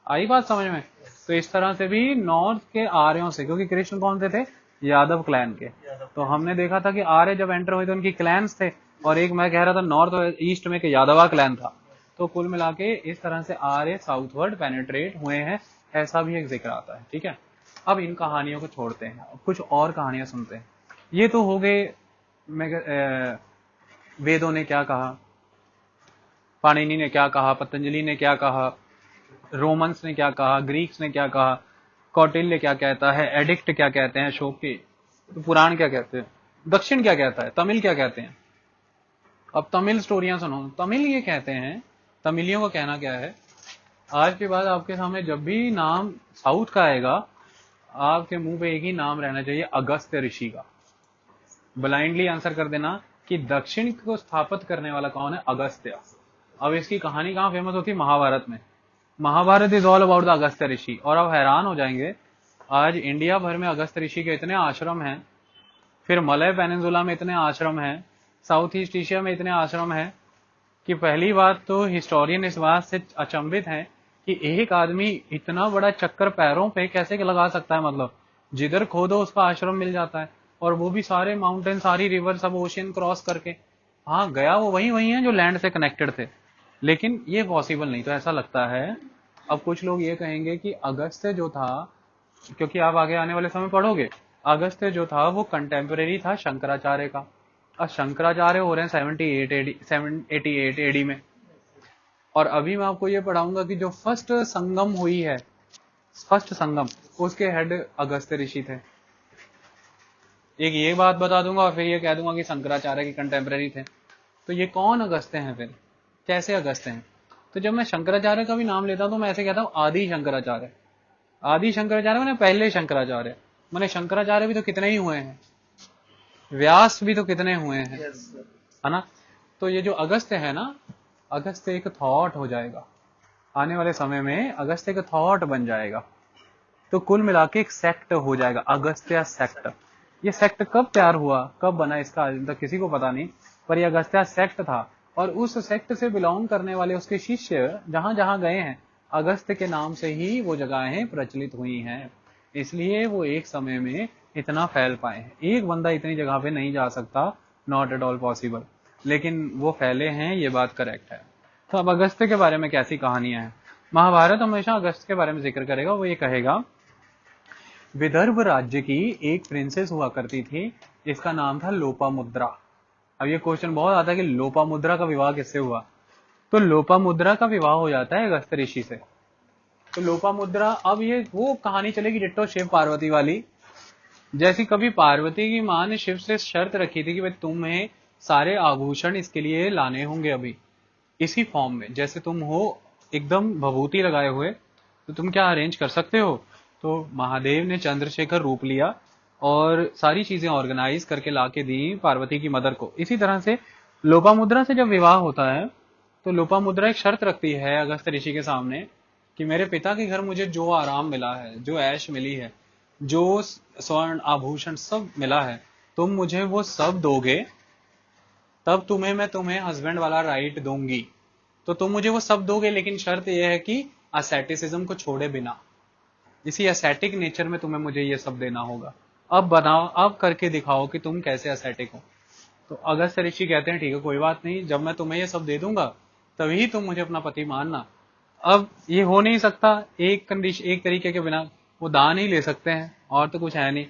आई बात समझ में? तो इस तरह से भी नॉर्थ के आर्यों से, क्योंकि कृष्ण कौन से थे? यादव क्लैन के। तो हमने देखा था कि आर्य जब एंटर हुए तो उनकी क्लैन्स थे, और एक मैं कह रहा था नॉर्थ और ईस्ट में कि यादवा क्लैन था। तो कुल मिला के इस तरह से आर्य साउथवर्ड पेनिट्रेट हुए हैं, ऐसा भी एक जिक्र आता है। ठीक है, अब इन कहानियों को छोड़ते हैं, अब कुछ और कहानियां सुनते हैं। ये तो हो गए वेदों ने क्या कहा, पाणिनि ने क्या कहा, पतंजलि ने क्या कहा, रोमन्स ने क्या कहा, ग्रीक्स ने क्या कहा, कौटिल्य क्या कहता है, एडिक्ट क्या कहते हैं अशोक के, तो पुराण क्या कहते हैं, दक्षिण क्या कहता है, तमिल क्या कहते हैं। अब तमिल स्टोरियां सुनो। तमिल ये कहते हैं, तमिलियों का कहना क्या है, आज के बाद आपके सामने जब भी नाम साउथ का आएगा, आपके मुंह पे एक ही नाम रहना चाहिए, अगस्त्य ऋषि का। ब्लाइंडली आंसर कर देना कि दक्षिण को स्थापित करने वाला कौन है? अगस्त्य। अब इसकी कहानी कहां फेमस होती है? महाभारत में। Mahabharata is all about the Agastya Rishi. और आप हैरान हो जाएंगे, आज इंडिया भर में अगस्त्य ऋषि के इतने आश्रम हैं, फिर मलय पेनिनसुला में इतने आश्रम हैं, साउथ ईस्ट एशिया में इतने आश्रम हैं, कि पहली बात तो हिस्टोरियन इस बात से अचंभित हैं कि एक आदमी इतना बड़ा चक्कर पैरों पे कैसे लगा सकता है। मतलब जिधर खोदो उसका आश्रम मिल जाता है, और वो भी सारे माउंटेन, सारी रिवर, सब ओशियन क्रॉस करके। हाँ, गया वो वही है जो लैंड से कनेक्टेड थे, लेकिन ये पॉसिबल नहीं। तो ऐसा लगता है, अब कुछ लोग ये कहेंगे कि अगस्त्य जो था, क्योंकि आप आगे आने वाले समय पढ़ोगे, अगस्त्य जो था वो कंटेम्परेरी था शंकराचार्य का। अब शंकराचार्य हो रहे हैं 788 एडी में, और अभी मैं आपको ये पढ़ाऊंगा कि जो फर्स्ट संगम हुई है, फर्स्ट संगम, उसके हेड अगस्त्य ऋषि थे। एक ये बात बता दूंगा और फिर ये कह दूंगा कि शंकराचार्य के कंटेम्परेरी थे। तो ये कौन अगस्त्य हैं, फिर कैसे अगस्त्य हैं? तो जब मैं शंकराचार्य का भी नाम लेता हूं तो मैं ऐसे कहता हूं आदि शंकराचार्य। आदि शंकराचार्य मैंने पहले शंकराचार्य, मैंने शंकराचार्य भी तो कितने ही हुए हैं, व्यास भी तो कितने हुए हैं, है ना। तो ये जो अगस्त्य है ना, अगस्त्य एक थॉट हो जाएगा आने वाले समय में, अगस्त्य एक थॉट बन जाएगा। तो कुल मिला के एक सेक्ट हो जाएगा, अगस्त्य सेक्ट। ये सेक्ट कब तैयार हुआ, कब बना, इसका आज तक किसी को पता नहीं, पर ये अगस्त्य सेक्ट था। और उस सेक्ट से बिलोंग करने वाले उसके शिष्य जहां जहां गए हैं, अगस्त्य के नाम से ही वो जगहें प्रचलित हुई हैं। इसलिए वो एक समय में इतना फैल पाए हैं। एक बंदा इतनी जगह पे नहीं जा सकता, नॉट एट ऑल पॉसिबल, लेकिन वो फैले हैं, ये बात करेक्ट है। तो अब अगस्त्य के बारे में कैसी कहानियां हैं? महाभारत हमेशा अगस्त्य के बारे में जिक्र करेगा। वो ये कहेगा, विदर्भ राज्य की एक प्रिंसेस हुआ करती थी, जिसका नाम था लोपामुद्रा। अब ये क्वेश्चन बहुत आता है कि लोपामुद्रा का विवाह किससे हुआ? तो लोपामुद्रा का विवाह हो जाता है अगस्त्य ऋषि से। तो लोपामुद्रा, अब ये वो कहानी चलेगी डिट्टो शिव पार्वती वाली। जैसी कभी पार्वती की मां ने शिव से शर्त रखी थी कि भाई तुम्हें सारे आभूषण इसके लिए लाने होंगे अभी इसी फॉर्म में, जैसे तुम हो एकदम भभूति लगाए हुए, तो तुम क्या अरेंज कर सकते हो? तो महादेव ने चंद्रशेखर रूप लिया और सारी चीजें ऑर्गेनाइज करके लाके दी पार्वती की मदर को। इसी तरह से लोपामुद्रा से जब विवाह होता है तो लोपामुद्रा एक शर्त रखती है अगस्त्य ऋषि के सामने कि मेरे पिता के घर मुझे जो आराम मिला है, जो ऐश मिली है, जो स्वर्ण आभूषण सब मिला है, तुम मुझे वो सब दोगे, तब मैं तुम्हें हस्बैंड वाला राइट दूंगी। तो तुम मुझे वो सब दोगे, लेकिन शर्त यह है कि असेटिसिज्म को छोड़े बिना, इसी असेटिक नेचर में तुम्हें मुझे ये सब देना होगा। अब बनाओ, अब करके दिखाओ कि तुम कैसे असेटिक हो। तो अगस्त्य ऋषि कहते हैं ठीक है, कोई बात नहीं, जब मैं तुम्हें ये सब दे दूंगा तभी तुम मुझे अपना पति मानना। अब ये हो नहीं सकता एक कंडीशन, एक तरीके के बिना, वो दान ही ले सकते हैं और तो कुछ है नहीं।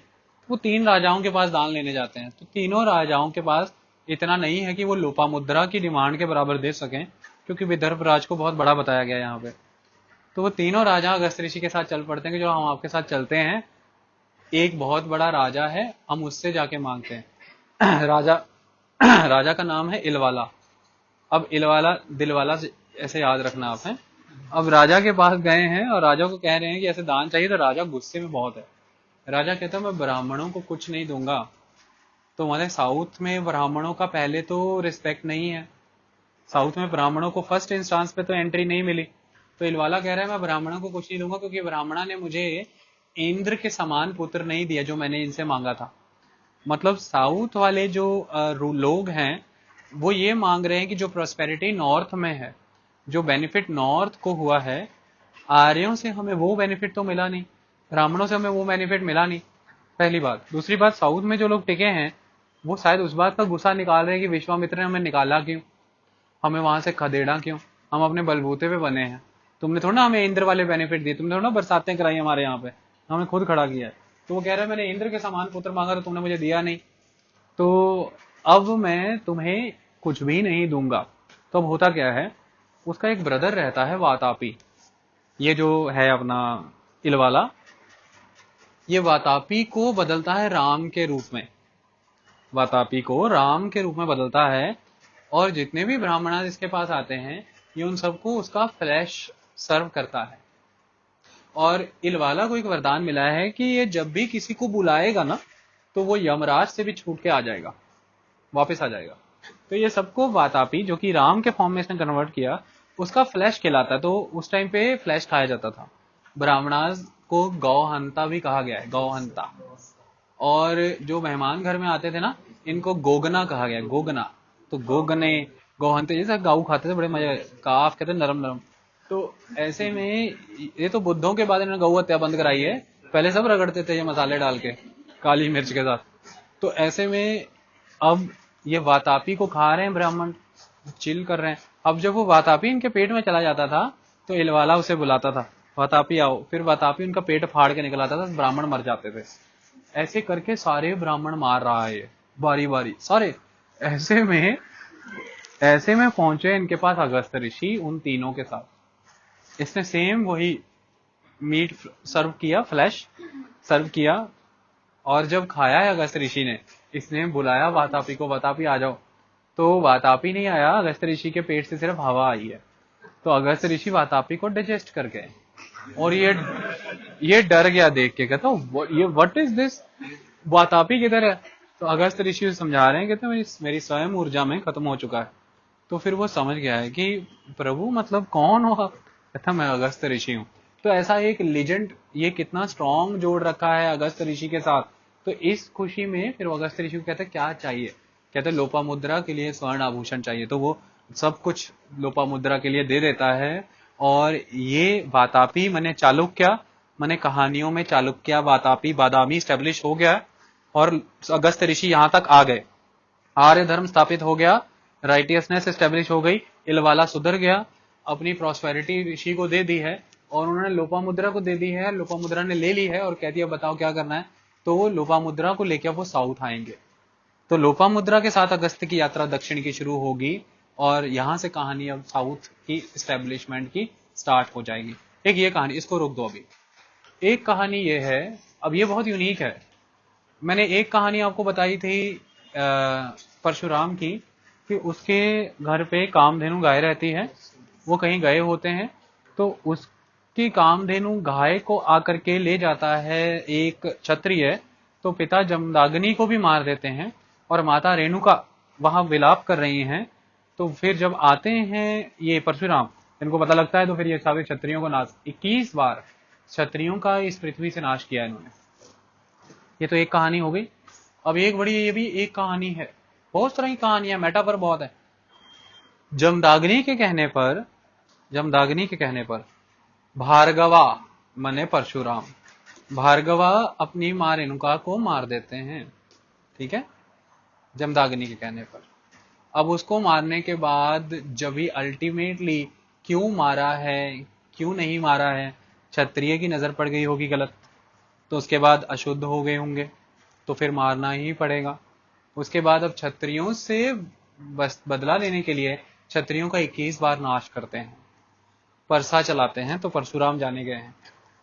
वो 3 राजाओं के पास दान लेने जाते हैं, तो तीनों राजाओं के पास इतना नहीं है कि वो लोपामुद्रा की डिमांड के बराबर दे सकें, क्योंकि विदर्भ राज को बहुत बड़ा बताया गया यहाँ पे। तो वो तीनों राजा अगस्त्य ऋषि के साथ चल पड़ते हैं कि जो हम आपके साथ चलते हैं, एक बहुत बड़ा राजा है, हम उससे जाके मांगते हैं। राजा राजा का नाम है इलवाला। अब इलवाला दिलवाला ऐसे याद रखना आप है। अब राजा के पास गए हैं और राजा को कह रहे हैं कि ऐसे दान चाहिए, तो राजा गुस्से में बहुत है। राजा कहता है मैं ब्राह्मणों को कुछ नहीं दूंगा। तो हमारे साउथ में ब्राह्मणों का पहले तो रिस्पेक्ट नहीं है, साउथ में ब्राह्मणों को फर्स्ट इंस्टांस पे तो एंट्री नहीं मिली। तो इलवाला कह रहा है मैं ब्राह्मणों को कुछ नहीं दूंगा, क्योंकि ब्राह्मणा ने मुझे इंद्र के समान पुत्र नहीं दिया जो मैंने इनसे मांगा था। मतलब साउथ वाले जो लोग हैं वो ये मांग रहे हैं कि जो प्रोस्पेरिटी नॉर्थ में है, जो बेनिफिट नॉर्थ को हुआ है, आर्यों से हमें वो बेनिफिट तो मिला नहीं, ब्राह्मणों से हमें वो बेनिफिट मिला नहीं, पहली बात। दूसरी बात, साउथ में जो लोग टिके हैं वो शायद उस बात का गुस्सा निकाल रहे हैं कि विश्वामित्र ने हमें निकाला क्यों, हमें वहां से खदेड़ा क्यों, हम अपने बलबूते पे बने हैं, तुमने थोड़ा ना हमें इंद्र वाले बेनिफिट दिए, तुमने थोड़ा बरसातें कराई हमारे यहाँ पे, हमें खुद खड़ा किया है। तो वो कह रहा है मैंने इंद्र के समान पुत्र मांगा तो तुमने मुझे दिया नहीं, तो अब मैं तुम्हें कुछ भी नहीं दूंगा। तो अब होता क्या है, उसका एक ब्रदर रहता है वातापी, ये जो है अपना इलवाला, ये वातापी को बदलता है राम के रूप में, वातापी को राम के रूप में बदलता है, और जितने भी ब्राह्मण इसके पास आते हैं ये उन सबको उसका फ्लैश सर्व करता है। और इलवाला को एक वरदान मिला है कि ये जब भी किसी को बुलाएगा ना तो वो यमराज से भी छूट के आ जाएगा, वापस आ जाएगा। तो ये सबको वातापी, जो कि राम के फॉर्म में इसने कन्वर्ट किया, उसका फ्लैश खिलाता है। तो उस टाइम पे फ्लैश खाया जाता था। ब्राह्मणाज को गौहंता भी कहा गया है, गौहंता। और जो मेहमान घर में आते थे ना, इनको गोगना कहा गया, गोगना। तो गोगने, गौहंते, जैसे गाऊ खाते थे, बड़े मजे, काफ कहते नरम नरम। तो ऐसे में ये तो बुद्धों के बाद इन्होंने गौ हत्या बंद कराई है, पहले सब रगड़ते थे ये मसाले डाल के काली मिर्च के साथ। तो ऐसे में अब ये वातापी को खा रहे हैं ब्राह्मण, चिल कर रहे हैं। अब जब वो वातापी इनके पेट में चला जाता था तो इलवाला उसे बुलाता था, वातापी आओ, फिर वातापी उनका पेट फाड़ के निकल आता था, ब्राह्मण मर जाते थे। ऐसे करके सारे ब्राह्मण मार रहा है ये, बारी बारी सारे। ऐसे में पहुंचे इनके पास अगस्त्य ऋषि उन तीनों के साथ। इसने सेम वही मीट सर्व किया, फ्लैश सर्व किया, और जब खाया है अगस्त्य ऋषि ने, इसने बुलाया वातापी को, वातापी आ जाओ। तो वातापी नहीं आया, अगस्त्य ऋषि के पेट से सिर्फ हवा आई है। तो अगस्त्य ऋषि वातापी को डाइजेस्ट कर गए, और ये डर गया देख के, कहता ये व्हाट इज दिस, वातापी किधर है? तो अगस्त्य ऋषि समझा रहे हैं, कहते मेरी स्वयं ऊर्जा में खत्म हो चुका है। तो फिर वो समझ गया है कि प्रभु मतलब कौन हो आप? कहता मैं अगस्त्य ऋषि हूँ। तो ऐसा एक लेजेंड ये कितना स्ट्रॉन्ग जोड़ रखा है अगस्त्य ऋषि के साथ। तो इस खुशी में फिर अगस्त्य ऋषि को कहते क्या चाहिए, कहते लोपामुद्रा के लिए स्वर्ण आभूषण चाहिए। तो वो सब कुछ लोपामुद्रा के लिए दे देता है। और ये वातापी माने चालुक्य, माने कहानियों में चालुक्य वातापी बादामी स्टेब्लिश हो गया और अगस्त ऋषि यहां तक आ गए। आर्य धर्म स्थापित हो गया, राइटियसनेस स्टेब्लिश हो गई, इलवाला सुधर गया, अपनी प्रॉस्पेरिटी ऋषि को दे दी है और उन्होंने लोपामुद्रा को दे दी है। लोपामुद्रा ने ले ली है और कह दिया बताओ क्या करना है। तो वो लोपामुद्रा को लेकर वो साउथ आएंगे। तो लोपामुद्रा के साथ अगस्त की यात्रा दक्षिण की शुरू होगी और यहां से कहानी अब साउथ की स्टैब्लिशमेंट की स्टार्ट हो जाएगी। एक ये कहानी, इसको रोक दो अभी। एक कहानी ये है, अब ये बहुत यूनिक है। मैंने एक कहानी आपको बताई थी परशुराम की, कि उसके घर पे कामधेनु गाय रहती है, वो कहीं गए होते हैं, तो उसकी कामधेनु गाय को आकर के ले जाता है एक क्षत्रिय। तो पिता जमदाग्नि को भी मार देते हैं और माता रेणुका वहां विलाप कर रही हैं। तो फिर जब आते हैं ये परशुराम, इनको पता लगता है, तो फिर ये सारे क्षत्रियों को नाश, 21 बार क्षत्रियों का इस पृथ्वी से नाश किया इन्होंने। ये तो एक कहानी हो गई। अब एक बड़ी, ये भी एक कहानी है, बहुत तरह की कहानियां, मेटाफर बहुत है। जमदाग्नि के कहने पर, जमदाग्नि के कहने पर भार्गवा मने परशुराम, भार्गवा अपनी मां रेणुका को मार देते हैं। ठीक है, जमदाग्नि के कहने पर। अब उसको मारने के बाद जब भी अल्टीमेटली क्यों मारा है, क्यों नहीं मारा है, क्षत्रिय की नजर पड़ गई होगी गलत, तो उसके बाद अशुद्ध हो गए होंगे, तो फिर मारना ही पड़ेगा। उसके बाद अब क्षत्रियों से बस बदला लेने के लिए क्षत्रियों का 21 बार नाश करते हैं, परसा चलाते हैं। तो परशुराम जाने गए हैं।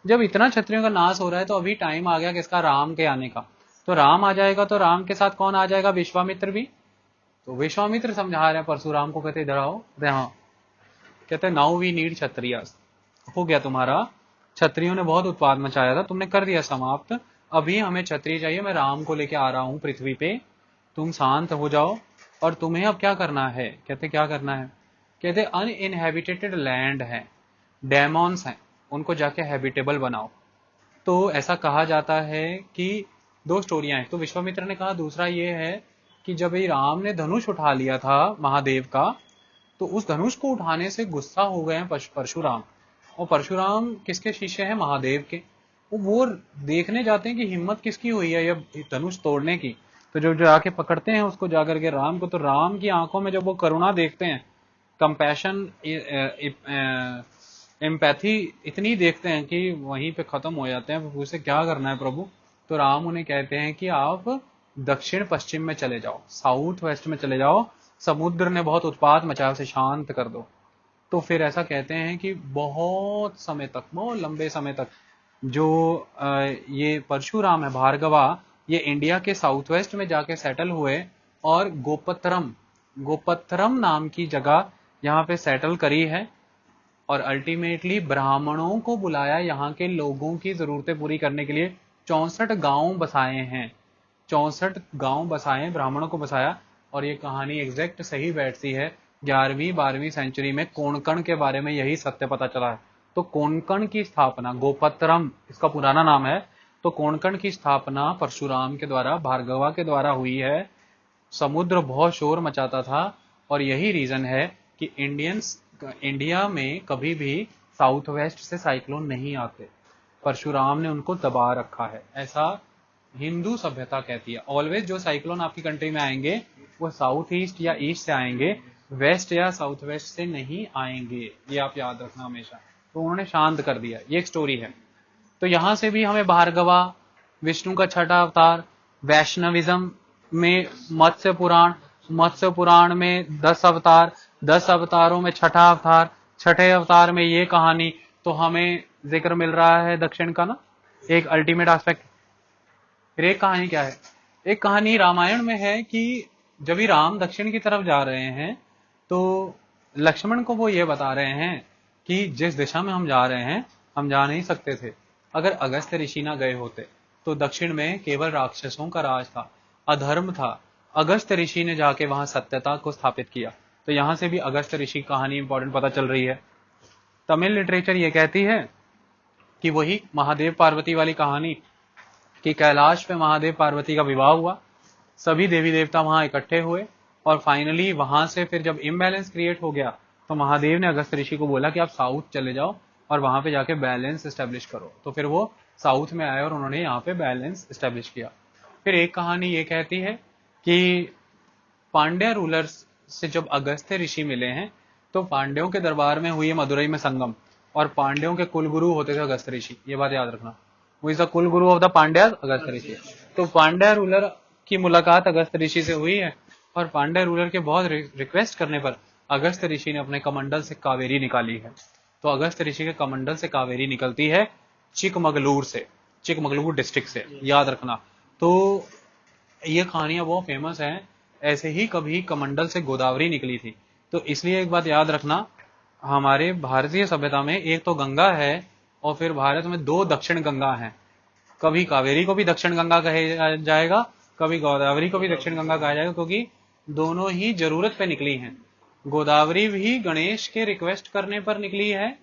जब इतना क्षत्रियों का नाश हो रहा है तो अभी टाइम आ गया किसका, राम के आने का। तो राम आ जाएगा, तो राम के साथ कौन आ जाएगा, विश्वामित्र भी। तो विश्वामित्र समझा रहे हैं परशुराम को, कहते इधर आओ, हाँ, कहते नाउ वी नीड क्षत्रिय। हो गया तुम्हारा, क्षत्रियों ने बहुत उत्पाद मचाया था, तुमने कर दिया समाप्त, अभी हमें क्षत्रिय चाहिए, मैं राम को लेके आ रहा हूं पृथ्वी पे, तुम शांत हो जाओ। और तुम्हें अब क्या करना है, कहते क्या करना है, कहते अनइनहेबिटेटेड लैंड है, डेमोन्स हैं, उनको जाके हैबिटेबल बनाओ। तो ऐसा कहा जाता है कि दो स्टोरियां हैं। तो विश्वामित्र ने कहा, दूसरा ये है कि जब ये राम ने धनुष उठा लिया था महादेव का, तो उस धनुष को उठाने से गुस्सा हो गए हैं परशुराम। और परशुराम किसके शिष्य हैं, महादेव के। वो देखने जाते हैं कि हिम्मत किसकी हुई है ये धनुष तोड़ने की। तो जो जो आके पकड़ते हैं उसको जाकर के राम को, तो राम की आंखों में जब वो करुणा देखते हैं, कंपैशन, एम्पैथी इतनी देखते हैं कि वहीं पे खत्म हो जाते हैं। प्रभु से क्या करना है प्रभु। तो राम उन्हें कहते हैं कि आप दक्षिण पश्चिम में चले जाओ, साउथ वेस्ट में चले जाओ, समुद्र ने बहुत उत्पात मचाया, उसे शांत कर दो। तो फिर ऐसा कहते हैं कि बहुत समय तक, बहुत लंबे समय तक जो ये परशुराम है भार्गवा, ये इंडिया के साउथ वेस्ट में जाके सेटल हुए और गोपत्रम नाम की जगह यहाँ पे सेटल करी है। और अल्टीमेटली ब्राह्मणों को बुलाया, यहाँ के लोगों की जरूरतें पूरी करने के लिए 64 गांव बसाए हैं, 64 गांव बसाए, ब्राह्मणों को बसाया। और ये कहानी एग्जैक्ट सही बैठती है 11वीं-12वीं सेंचुरी में कोंकण के बारे में यही सत्य पता चला है। तो कोंकण की स्थापना, गोपत्रम इसका पुराना नाम है, तो कोंकण की स्थापना परशुराम के द्वारा, भार्गवा के द्वारा हुई है। समुद्र बहुत शोर मचाता था और यही रीजन है कि इंडिया में कभी भी साउथ वेस्ट से साइक्लोन नहीं आते, परशुराम ने उनको दबा रखा है, ऐसा हिंदू सभ्यता कहती है। ऑलवेज जो साइक्लोन आपकी कंट्री में आएंगे वो साउथ ईस्ट या ईस्ट से आएंगे, वेस्ट या साउथ वेस्ट से नहीं आएंगे, ये आप याद रखना हमेशा। तो उन्होंने शांत कर दिया, ये एक स्टोरी है। तो यहां से भी हमें भार्गवा, विष्णु का छठा अवतार, वैष्णविज्म में मत्स्य पुराण में 10 अवतार, 10 अवतारों में छठा अवतार, छठे अवतार में ये कहानी। तो हमें जिक्र मिल रहा है दक्षिण का ना, एक अल्टीमेट एस्पेक्ट। फिर एक कहानी क्या है, एक कहानी रामायण में है कि जब ही राम दक्षिण की तरफ जा रहे हैं तो लक्ष्मण को वो ये बता रहे हैं कि जिस दिशा में हम जा रहे हैं हम जा नहीं सकते थे, अगर अगस्त्य ऋषि ना गए होते। तो दक्षिण में केवल राक्षसों का राज था, अधर्म था, अगस्त्य ऋषि ने जाके वहां सत्यता को स्थापित किया। तो यहां से भी अगस्त्य ऋषि की कहानी इंपॉर्टेंट पता चल रही है। तमिल लिटरेचर ये कहती है कि वही महादेव पार्वती वाली कहानी, कि कैलाश पे महादेव पार्वती का विवाह हुआ, सभी देवी देवता वहां इकट्ठे हुए और फाइनली वहां से फिर जब इम्बैलेंस क्रिएट हो गया तो महादेव ने अगस्त ऋषि को बोला कि आप साउथ चले जाओ और वहां पे जाके बैलेंस एस्टेब्लिश करो। तो फिर वो साउथ में आए और उन्होंने यहाँ पे बैलेंस एस्टेब्लिश किया। फिर एक कहानी ये कहती है कि पांड्या रूलर्स से जब अगस्त ऋषि मिले हैं तो पांड्यों के दरबार में हुई है मदुरई में संगम, और पांड्यों के कुलगुरु होते थे अगस्त ऋषि, ये बात याद रखना। वो इज द कुल गुरु ऑफ द पांड्या अगस्त ऋषि। तो पांड्या रूलर की मुलाकात अगस्त ऋषि से हुई है, और पांड्या रूलर के बहुत रिक्वेस्ट करने पर अगस्त ऋषि ने अपने कमंडल से कावेरी निकाली है। तो अगस्त ऋषि के कमंडल से कावेरी निकलती है चिकमगलूर से, चिकमगलूर डिस्ट्रिक्ट से, याद रखना। तो ये कहानियां बहुत फेमस हैं। ऐसे ही कभी कमंडल से गोदावरी निकली थी। तो इसलिए एक बात याद रखना, हमारे भारतीय सभ्यता में एक तो गंगा है और फिर भारत में दो दक्षिण गंगा हैं। कभी कावेरी को भी दक्षिण गंगा कहा जाएगा, कभी गोदावरी को भी दक्षिण गंगा कहा जाएगा, क्योंकि दोनों ही जरूरत पे निकली हैं। गोदावरी भी गणेश के रिक्वेस्ट करने पर निकली है,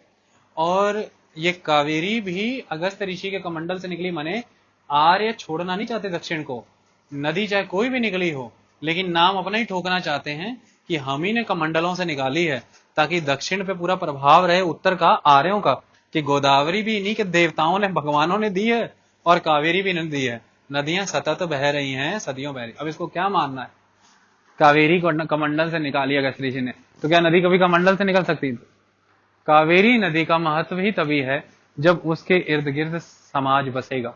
और ये कावेरी भी अगस्त ऋषि के कमंडल से निकली। माने आर्य छोड़ना नहीं चाहते दक्षिण को। नदी चाहे कोई भी निकली हो, लेकिन नाम अपना ही ठोकना चाहते हैं कि हम ही ने कमंडलों से निकाली है, ताकि दक्षिण पे पूरा प्रभाव रहे उत्तर का, आर्यों का, कि गोदावरी भी इन्हीं के देवताओं ने, भगवानों ने दी है, और कावेरी भी इन्होंने दी है। नदियां सतत बह रही हैं, सदियों बह रही। अब इसको क्या मानना है? कावेरी को कमंडल से निकाली अगस्त ऋषि ने, तो क्या नदी कभी कमंडल से निकल सकती? कावेरी नदी का महत्व ही तभी है जब उसके इर्द गिर्द समाज बसेगा,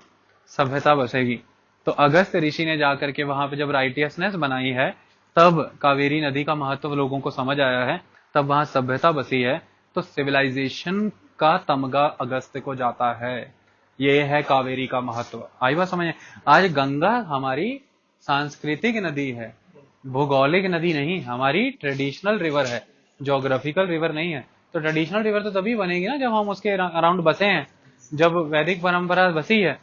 सभ्यता बसेगी। तो अगस्त ऋषि ने जाकर के वहां पे जब राइटियसनेस बनाई है, तब कावेरी नदी का महत्व लोगों को समझ आया है, तब वहां सभ्यता बसी है। तो सिविलाइजेशन का तमगा अगस्त को जाता है। ये है कावेरी का महत्व। आई बात समझ? आज गंगा हमारी सांस्कृतिक नदी है, भौगोलिक नदी नहीं, हमारी ट्रेडिशनल रिवर है, ज्योग्राफिकल रिवर नहीं है। तो ट्रेडिशनल रिवर तो तभी बनेगी ना जब हम उसके अराउंड बसे हैं, जब वैदिक परंपरा बसी है।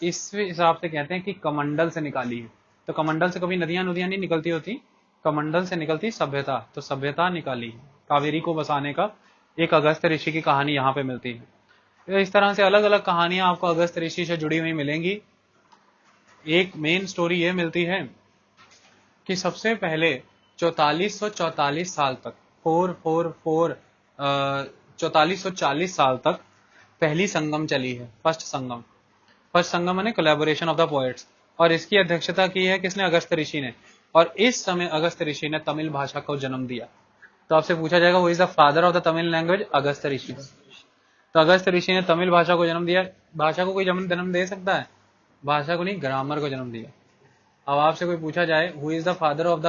इस हिसाब से कहते हैं कि कमंडल से निकाली है। तो कमंडल से कभी नदियां नदियां नहीं निकलती होती, कमंडल से निकलती सभ्यता। तो सभ्यता निकाली कावेरी को बसाने का। एक अगस्त ऋषि की कहानी यहाँ पे मिलती है। तो इस तरह से अलग अलग कहानियां आपको अगस्त ऋषि से जुड़ी हुई मिलेंगी। एक मेन स्टोरी ये मिलती है कि सबसे पहले 4440 साल तक, 4440 साल तक पहली संगम चली है। फर्स्ट संगम माने कोलैबोरेशन ऑफ द पोएट्स, और इसकी अध्यक्षता की है किसने? अगस्त ऋषि ने। और इस समय अगस्त ऋषि ने तमिल भाषा को जन्म दिया। तो आपसे पूछा जाएगा who is the father of the Tamil language? Agastya Rishi. तो अगस्त ऋषि ने तमिल भाषा को जन्म दिया। भाषा को कोई जन्म दे सकता है? भाषा को नहीं, ग्रामर को जन्म दिया। अब आपसे कोई पूछा जाए who is the father of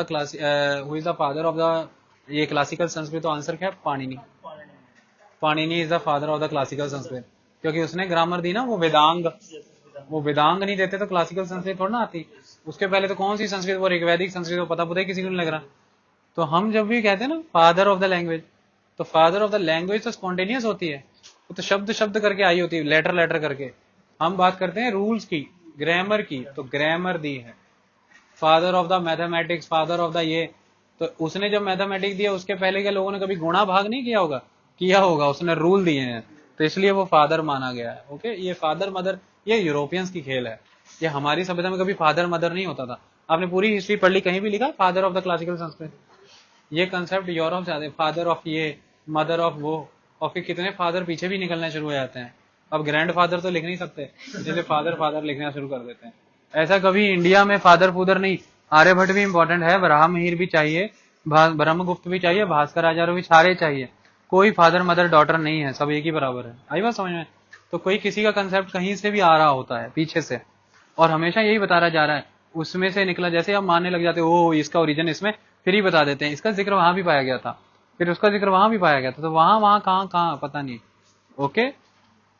the ये क्लासिकल संस्कृत, तो आंसर क्या है? Panini. Panini is the father of the classical Sanskrit, क्योंकि उसने ग्रामर दी ना। वो वेदांग नहीं देते तो क्लासिकल संस्कृत थोड़ा ना आती। उसके पहले तो कौन सी संस्कृत? वो ऋग्वैदिक संस्कृत, पता ही किसी को नहीं लग रहा। तो हम जब भी कहते हैं ना फादर ऑफ द लैंग्वेज, तो फादर ऑफ द लैंग्वेज तो स्पॉन्टेनियस होती है, वो तो शब्द करके आई होती है, लेटर करके। हम बात करते हैं रूल्स की, ग्रामर की, तो ग्रामर दी है। Father of the mathematics, father of the ये, तो उसने जब मैथमेटिक्स दिया, उसके पहले के लोगों ने कभी गुणा भाग नहीं किया होगा, उसने रूल दिए हैं, तो इसलिए वो फादर माना गया है। ओके, ये फादर मदर ये यूरोपियंस की खेल है। ये हमारी सभ्यता में कभी फादर मदर नहीं होता था। आपने पूरी हिस्ट्री पढ़ ली, कहीं भी लिखा father of the classical Sanskrit? ये कंसेप्ट यूरोप से आते हैं, फादर ऑफ ये, मदर ऑफ वो, और फिर कितने फादर पीछे भी निकलना शुरू हो जाते हैं। अब ग्रैंड फादर तो लिख नहीं सकते, इसलिए फादर लिखना शुरू कर देते हैं। ऐसा कभी इंडिया में फादर फूदर नहीं। आर्यभट्ट भी इंपॉर्टेंट है, वराहमिहिर भी चाहिए, ब्रह्मगुप्त भी चाहिए, भास्कर आचार्य भी, सारे चाहिए। कोई फादर मदर डॉटर नहीं है, सब एक ही बराबर है। आई बात समझ में? तो कोई किसी का कंसेप्ट कहीं से भी आ रहा होता है पीछे से, और हमेशा यही बताया जा रहा है, उसमें से निकला। जैसे आप मानने लग जाते हो इसका ओरिजिन इसमें, फिर ही बता देते हैं इसका जिक्र वहां भी पाया गया था, फिर उसका जिक्र वहां भी पाया गया था, तो वहां कहाँ पता नहीं। ओके,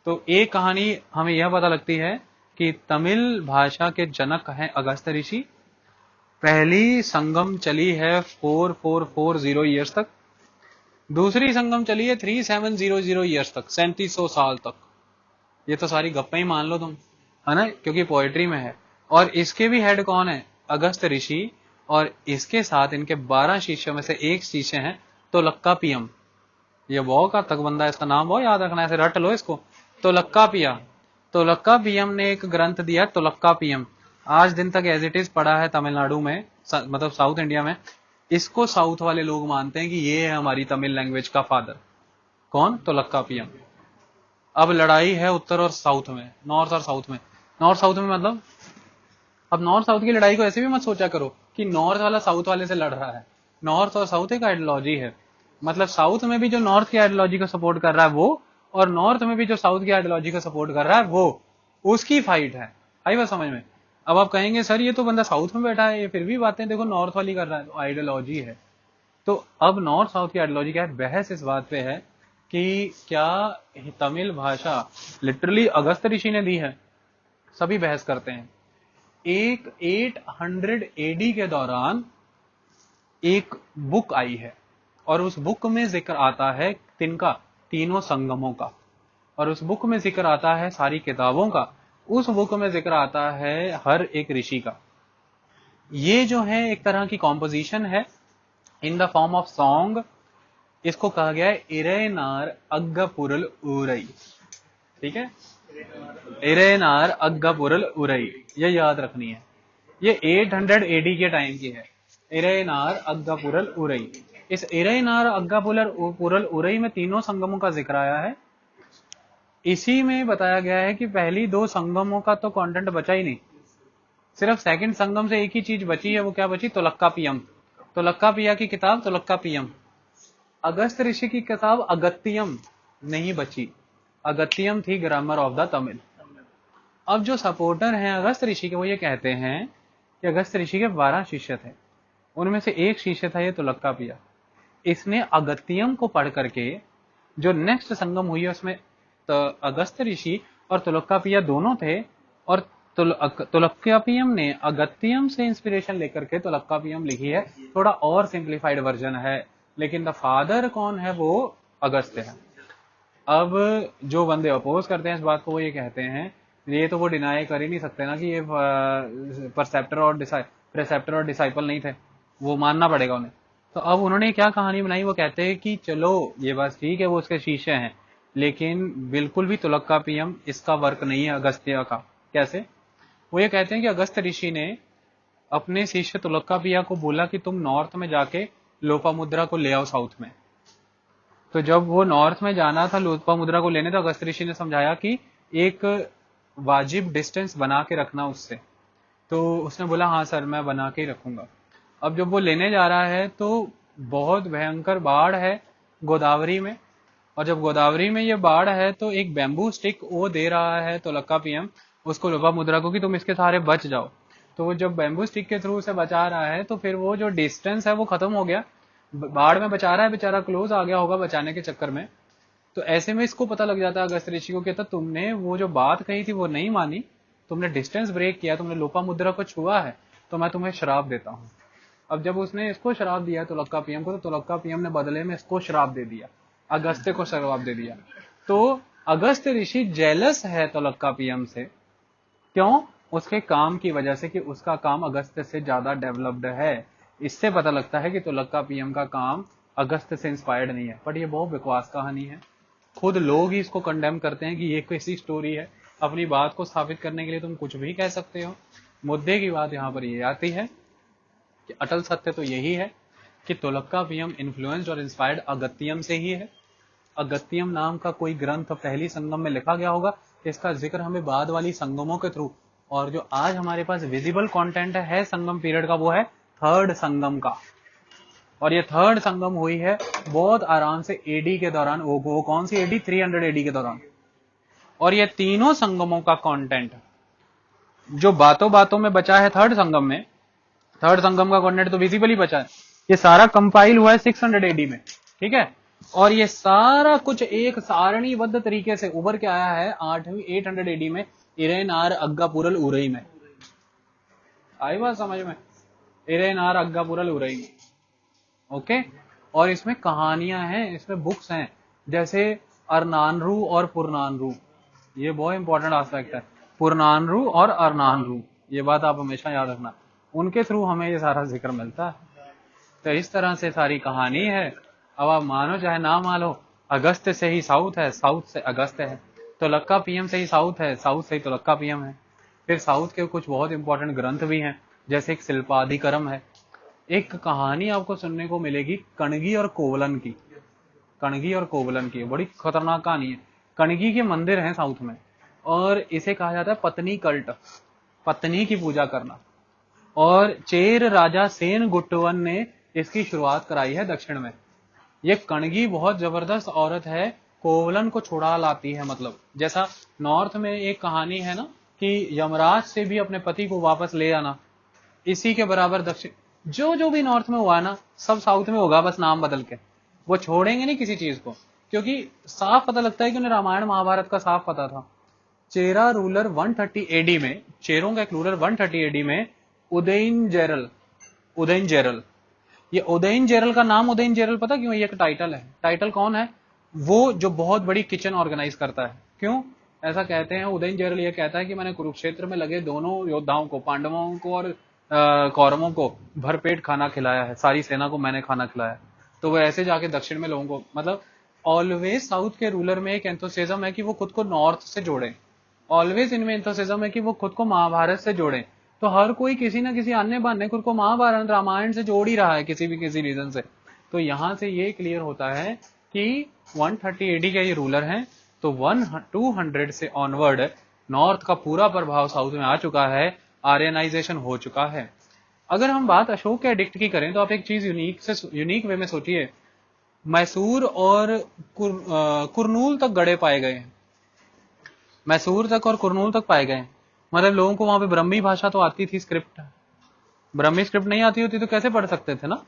तो एक कहानी हमें यह पता लगती है कि तमिल भाषा के जनक हैं अगस्त ऋषि। पहली संगम चली है 4440 ईयर्स तक, दूसरी संगम चली है 3700 ईयर्स तक, 3700 साल तक। ये तो सारी गप्पे ही मान लो तुम, है ना, क्योंकि पोएट्री में है। और इसके भी हेड कौन है? अगस्त ऋषि। और इसके साथ इनके 12 शिष्यों में से एक शिष्य हैं तोलक्कापियम। ये वो का तक बंदा, इसका नाम वो याद रखना, ऐसे रट लो इसको, तोलक्कापिया। तोलक्कापियम ने एक ग्रंथ दिया, तोलक्कापियम। आज दिन तक एज इट इज पड़ा है तमिलनाडु में, मतलब साउथ इंडिया में। इसको साउथ वाले लोग मानते हैं कि ये है हमारी तमिल लैंग्वेज का फादर। कौन? तोलक्कापियम। अब लड़ाई है उत्तर और साउथ में, नॉर्थ और साउथ में। नॉर्थ साउथ में मतलब, अब नॉर्थ साउथ की लड़ाई को ऐसे भी मत सोचा करो कि नॉर्थ वाला साउथ वाले से लड़ रहा है। नॉर्थ और साउथ एक आइडियोलॉजी है, मतलब साउथ में भी जो नॉर्थ की आइडियोलॉजी को सपोर्ट कर रहा है वो, और नॉर्थ में भी जो साउथ की आइडियोलॉजी को सपोर्ट कर रहा है वो, उसकी फाइट है। आई बात समझ में? अब आप कहेंगे सर ये तो बंदा साउथ में बैठा है, ये फिर भी बातें देखो नॉर्थ वाली कर रहा है, तो आइडियोलॉजी है। तो अब नॉर्थ साउथ की आइडियोलॉजी क्या है? बहस इस बात पे है कि क्या तमिल भाषा लिटरली अगस्त ऋषि ने दी है। सभी बहस करते हैं। एक 800 एडी के दौरान एक बुक आई है, और उस बुक में जिक्र आता है तिनका, तीनों संगमों का, और उस बुक में जिक्र आता है सारी किताबों का, उस बुक में जिक्र आता है हर एक ऋषि का। ये जो है एक तरह की कॉम्पोजिशन है in the form of song. इसको कहा गया है इरेनार अग्गपुरल उरई। ठीक है, इरेनार अग्गपुरल उरई, ये याद रखनी है। ये 800 एडी के टाइम की है, इरेनार अग्गापुरल उरई। इस इरेनार अग्गापुरल उरई में तीनों संगमों का जिक्र आया है। इसी में बताया गया है कि पहली दो संगमों का तो कंटेंट बचा ही नहीं, सिर्फ सेकंड संगम से एक ही चीज बची है। वो क्या बची? तोलक्कापियम। तोलक्कापिया की किताब तोलक्कापियम। अगस्त ऋषि की किताब अगत्तियम नहीं बची। अगत्तियम थी ग्रामर ऑफ द तमिल। अब जो सपोर्टर हैं अगस्त ऋषि के, वो ये कहते हैं कि अगस्त ऋषि के 12 शिष्य थे, उनमें से एक शिष्य था ये तोलक्कापिया। इसने अगत्तियम को पढ़ करके, जो नेक्स्ट संगम हुई है उसमें तो अगस्त ऋषि और तोलक्कापिया दोनों थे, और तोलक्कापियम ने अगत्तियम से इंस्पिरेशन लेकर के तोलक्कापियम लिखी है। थोड़ा और सिंप्लीफाइड वर्जन है, लेकिन द फादर कौन है? वो अगस्त्य है। अब जो बंदे अपोज करते हैं इस बात को, वो ये कहते हैं, ये तो वो डिनाई कर ही नहीं सकते ना कि ये प्रेसेप्टर और डिसाइपल नहीं थे, वो मानना पड़ेगा उन्हें। तो अब उन्होंने क्या कहानी बनाई? वो कहते हैं कि चलो ये बात ठीक है, वो उसके शिष्य हैं, लेकिन बिल्कुल भी तोलक्कापियम इसका वर्क नहीं है अगस्त्य का। कैसे? वो ये कहते हैं कि अगस्त ऋषि ने अपने शिष्य तोलक्कापिया को बोला कि तुम नॉर्थ में जाके लोपामुद्रा को ले आओ साउथ में। तो जब वो नॉर्थ में जाना था लोपामुद्रा को लेने, तो अगस्त ऋषि ने समझाया कि एक वाजिब डिस्टेंस बना के रखना उससे। तो उसने बोला हाँ सर मैं बना के ही रखूंगा। अब जब वो लेने जा रहा है तो बहुत भयंकर बाढ़ है गोदावरी में, और जब गोदावरी में ये बाढ़ है तो एक बैम्बू स्टिक वो दे रहा है तोलक्कापियम उसको लोपामुद्रा को कि तुम इसके सहारे बच जाओ। तो वो जब बैम्बू स्टिक के थ्रू उसे बचा रहा है तो फिर वो जो डिस्टेंस है वो खत्म हो गया, बाढ़ में बचा रहा है बेचारा, क्लोज आ गया होगा बचाने के चक्कर में। तो ऐसे में इसको पता लग जाता है अगस्त ऋषि को, कहता तुमने वो जो बात कही थी वो नहीं मानी, तुमने डिस्टेंस ब्रेक किया, तुमने लोपामुद्रा को छुआ है, तो मैं तुम्हें श्राप देता हूँ। अब जब उसने इसको श्राप दिया तोलक्कापियम को, तो तोलक्कापियम ने बदले में इसको श्राप दे दिया, अगस्त्य को श्राप दे दिया। तो अगस्त ऋषि जेलस है तोलक्कापियम से। क्यों? उसके काम की वजह से, कि उसका काम अगस्त्य से ज्यादा डेवलप्ड है। इससे पता लगता है कि तोलक्कापियम का काम अगस्त्य से इंस्पायर्ड नहीं है। बट ये बहुत बकवास कहानी है, खुद लोग ही इसको कंडेम करते हैं कि ये कैसी स्टोरी है। अपनी बात को स्थापित करने के लिए तुम कुछ भी कह सकते हो। मुद्दे की बात यहाँ पर ये आती है कि अटल सत्य तो यही है कि तोलक्कापियम इन्फ्लुएंस्ड और इंस्पायर्ड अगत्तियम से ही है। अगत्तियम नाम का कोई ग्रंथ पहली संगम में लिखा गया होगा, इसका जिक्र हमें बाद वाली संगमों के थ्रू, और जो आज हमारे पास विजिबल कंटेंट है संगम पीरियड का, वो है थर्ड संगम का। और ये थर्ड संगम हुई है बहुत आराम से एडी के दौरान। वो कौन सी एडी? 300 एडी के दौरान। और ये तीनों संगमों का कंटेंट जो बातों बातों में बचा है थर्ड संगम में, थर्ड संगम का कंटेंट तो विजिबली बचा है, ये सारा कंपाइल हुआ है 600 एडी में। ठीक है, और ये सारा कुछ एक सारणीबद्ध तरीके से उभर के आया है 800 एडी में इरेनार अग्गापुरल उरई में। आई बात समझ में? इरेनार अग्गापुरल उरई में। ओके, और इसमें कहानियां हैं, इसमें बुक्स हैं, जैसे अरनानरू और पुरनानरू। ये बहुत इंपॉर्टेंट एस्पेक्ट है, पुरनानरू और अरनानरू, ये बात आप हमेशा याद रखना, उनके थ्रू हमें ये सारा जिक्र मिलता है। तो इस तरह से सारी कहानी है। अब आप मानो चाहे ना मानो, अगस्त से ही साउथ है, साउथ से अगस्त है, तोलक्कापियम से ही साउथ है, साउथ से ही तोलक्कापियम है। फिर साउथ के कुछ बहुत इंपॉर्टेंट ग्रंथ भी हैं, जैसे एक शिल्पाधिकरम है। एक कहानी आपको सुनने को मिलेगी कणगी और कोवलन की। कणगी और कोवलन की बड़ी खतरनाक कहानी है। कणगी के मंदिर हैं साउथ में, और इसे कहा जाता है पत्नी कल्ट, पत्नी की पूजा करना। और चेर राजा सेन गुट्टवन ने इसकी शुरुआत कराई है दक्षिण में। ये कणगी बहुत जबरदस्त औरत है, कोवलन को छुड़ा लाती है। मतलब जैसा नॉर्थ में एक कहानी है ना कि यमराज से भी अपने पति को वापस ले आना, इसी के बराबर दक्षिण जो जो भी नॉर्थ में हुआ है ना, सब साउथ में होगा, बस नाम बदल के। वो छोड़ेंगे नहीं किसी चीज को, क्योंकि साफ पता लगता है कि उन्हें रामायण महाभारत का साफ पता था। चेरा रूलर 130 एडी में, चेरों का एक रूलर 130 एडी में उदयन जेरल। ये उदयन जेरल का नाम उदयन जेरल पता क्यों? ये एक टाइटल है। टाइटल कौन है? वो जो बहुत बड़ी किचन ऑर्गेनाइज करता है। क्यों ऐसा कहते हैं? उदयन जेरल ये कहता है कि मैंने कुरुक्षेत्र में लगे दोनों योद्धाओं को, पांडवों को और कौरवों को भरपेट खाना खिलाया है, सारी सेना को मैंने खाना खिलाया है। तो वो ऐसे जाके दक्षिण में लोगों को, मतलब ऑलवेज साउथ के रूलर में एक एंथुसिज्म है कि वो खुद को नॉर्थ से जोड़े। ऑलवेज इनमें एंथुसिज्म है कि वो खुद को महाभारत से जोड़े। तो हर कोई किसी ना किसी अन्य बहाने खुद को महाभारत रामायण से जोड़ ही रहा है किसी रीजन से। तो यहां से ये क्लियर होता है कि 130 एडी के ये रूलर हैं, तो 200 से ऑनवर्ड नॉर्थ का पूरा प्रभाव साउथ में आ चुका है, आर्यनाइजेशन हो चुका है। अगर हम बात अशोक के एडिक्ट की करें तो आप एक चीज यूनिक वे में सोचिए। मैसूर और कुरनूल तक गड़े पाए गए हैं, मैसूर तक और कुरनूल तक पाए गए। मतलब लोगों को वहां पे ब्रह्मी भाषा तो आती थी, स्क्रिप्ट, ब्रह्मी स्क्रिप्ट नहीं आती होती तो कैसे पढ़ सकते थे ना।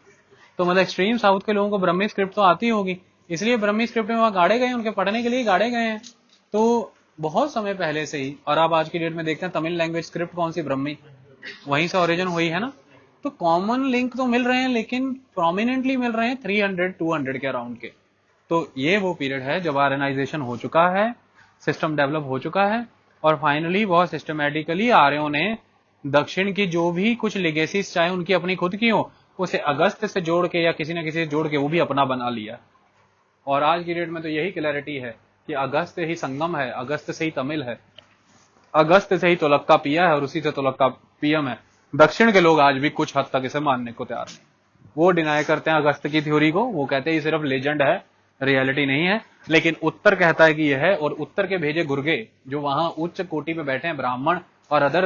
तो मतलब एक्सट्रीम साउथ के लोगों को ब्रह्मी स्क्रिप्ट तो आती होगी, इसलिए ब्रह्मी स्क्रिप्ट में वहां गाड़े गए, उनके पढ़ने के लिए गाड़े गए हैं। तो बहुत समय पहले से ही, और आप आज की डेट में देखते हैं तमिल लैंग्वेज स्क्रिप्ट कौन सी, ब्रह्मी, वहीं से ओरिजिन हुई है ना। तो कॉमन लिंक तो मिल रहे हैं, लेकिन प्रोमिनेंटली मिल रहे हैं 300-200 के अराउंड के। तो ये वो पीरियड है जब आर्यनाइजेशन हो चुका है, सिस्टम डेवलप हो चुका है, और फाइनली बहुत सिस्टमेटिकली आर्यों ने दक्षिण की जो भी कुछ लेगेसीज चाहे उनकी अपनी खुद की हो, उसे अगस्त से जोड़ के या किसी न किसी से जोड़ के वो भी अपना बना लिया। और आज की डेट में तो यही क्लैरिटी है कि अगस्त ही संगम है, अगस्त से ही तमिल है, अगस्त से ही तुलक्का पिया है और उसी से तुलक्का पीएम है। दक्षिण के लोग आज भी कुछ हद तक इसे मानने को तैयार नहीं। वो डिनाई करते हैं अगस्त की थ्योरी को, वो कहते हैं ये सिर्फ लेजेंड है, रियलिटी नहीं है। लेकिन उत्तर कहता है कि यह है, और उत्तर के भेजे गुर्गे जो वहां उच्च कोटि में बैठे हैं, ब्राह्मण और अदर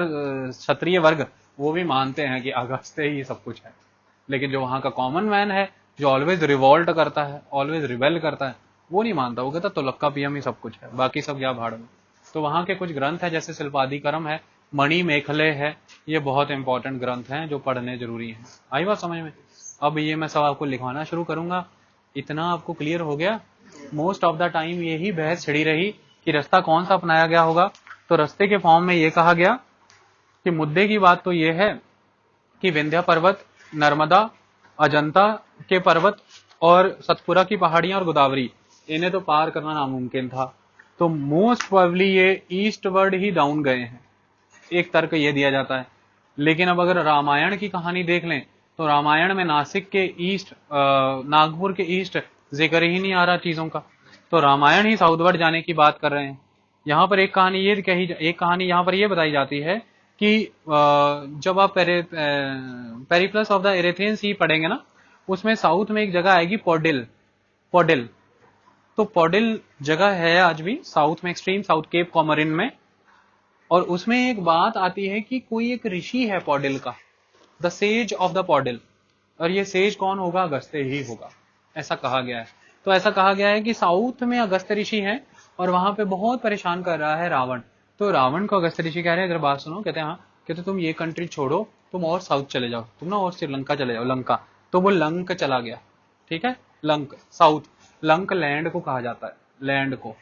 क्षत्रिय वर्ग, वो भी मानते हैं कि अगस्त ही सब कुछ है। लेकिन जो वहां का कॉमन मैन है, जो ऑलवेज रिवॉल्ट करता है, ऑलवेज रिबेल करता है, वो नहीं मानता। वो कहता तुलक्का पीएम ही सब कुछ है, बाकी सब क्या भाड़ में। तो वहां के कुछ ग्रंथ है, जैसे शिल्पादिकरम है, मणि मेखले है, ये बहुत इंपॉर्टेंट ग्रंथ हैं जो पढ़ने जरूरी हैं। आई बात समझ में? अब ये मैं सब आपको लिखवाना शुरू करूंगा। इतना आपको क्लियर हो गया? मोस्ट ऑफ द टाइम यही बहस छिड़ी रही कि रास्ता कौन सा अपनाया गया होगा। तो रास्ते के फॉर्म में ये कहा गया कि मुद्दे की बात तो ये है कि विंध्य पर्वत, नर्मदा, अजंता के पर्वत और सतपुरा की पहाड़ियां और गोदावरी, इन्हें तो पार करना नामुमकिन था। तो मोस्ट प्रोबेबली ये ईस्टवर्ड ही डाउन गए हैं, एक तर्क ये दिया जाता है। लेकिन अब अगर रामायण की कहानी देख लें तो रामायण में नासिक के ईस्ट, नागपुर के ईस्ट जिक्र ही नहीं आ रहा चीजों का। तो रामायण ही साउथवर्ड जाने की बात कर रहे हैं। यहाँ पर एक कहानी यहाँ पर ये बताई जाती है कि जब आप पेरिप्लस ऑफ द एरेथियन सी पढ़ेंगे ना, उसमें साउथ में एक जगह आएगी पोडिल। पोडिल, तो पोडिल जगह है आज भी साउथ में, एक्सट्रीम साउथ, केप कॉमरिन में। और उसमें एक बात आती है कि कोई एक ऋषि है पोडिल का, the sage of the Podil, और ये सेज कौन होगा? अगस्त्य ही होगा, ऐसा कहा गया है। तो ऐसा कहा गया है कि साउथ में अगस्त्य ऋषि हैं और वहां पे बहुत परेशान कर रहा है रावण। तो रावण को अगस्त्य ऋषि कह रहे हैं, अगर बात सुनो, कहते हैं हाँ, कहते तुम ये कंट्री छोड़ो, तुम और साउथ चले जाओ, तुम ना और श्रीलंका चले जाओ, लंका। तो वो लंक चला गया, ठीक है, लंक साउथ, लंक लैंड को कहा जाता है, लैंड को।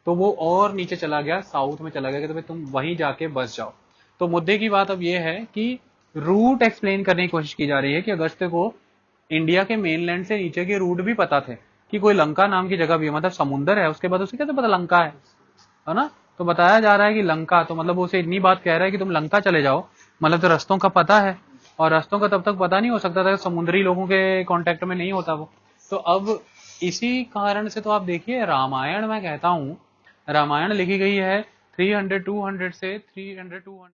तो वो और नीचे चला गया, साउथ में चला गया कि तो तुम वहीं जाके बस जाओ। तो मुद्दे की बात अब ये है कि रूट एक्सप्लेन करने की कोशिश की जा रही है कि अगस्त्य को इंडिया के मेनलैंड से नीचे के रूट भी पता थे, कि कोई लंका नाम की जगह भी है, मतलब समुंदर है, उसके बाद उसे कैसे पता लंका है ना। तो बताया जा रहा है कि लंका, तो मतलब उसे इतनी बात कह रहा है कि तुम लंका चले जाओ, मतलब तो रस्तों का पता है। और रस्तों का तब तक पता नहीं हो सकता था, समुद्री लोगों के कांटेक्ट में नहीं होता वो। तो अब इसी कारण से तो आप देखिए, रामायण मैं कहता हूं, रामायण लिखी गई है 300-200 से 300-200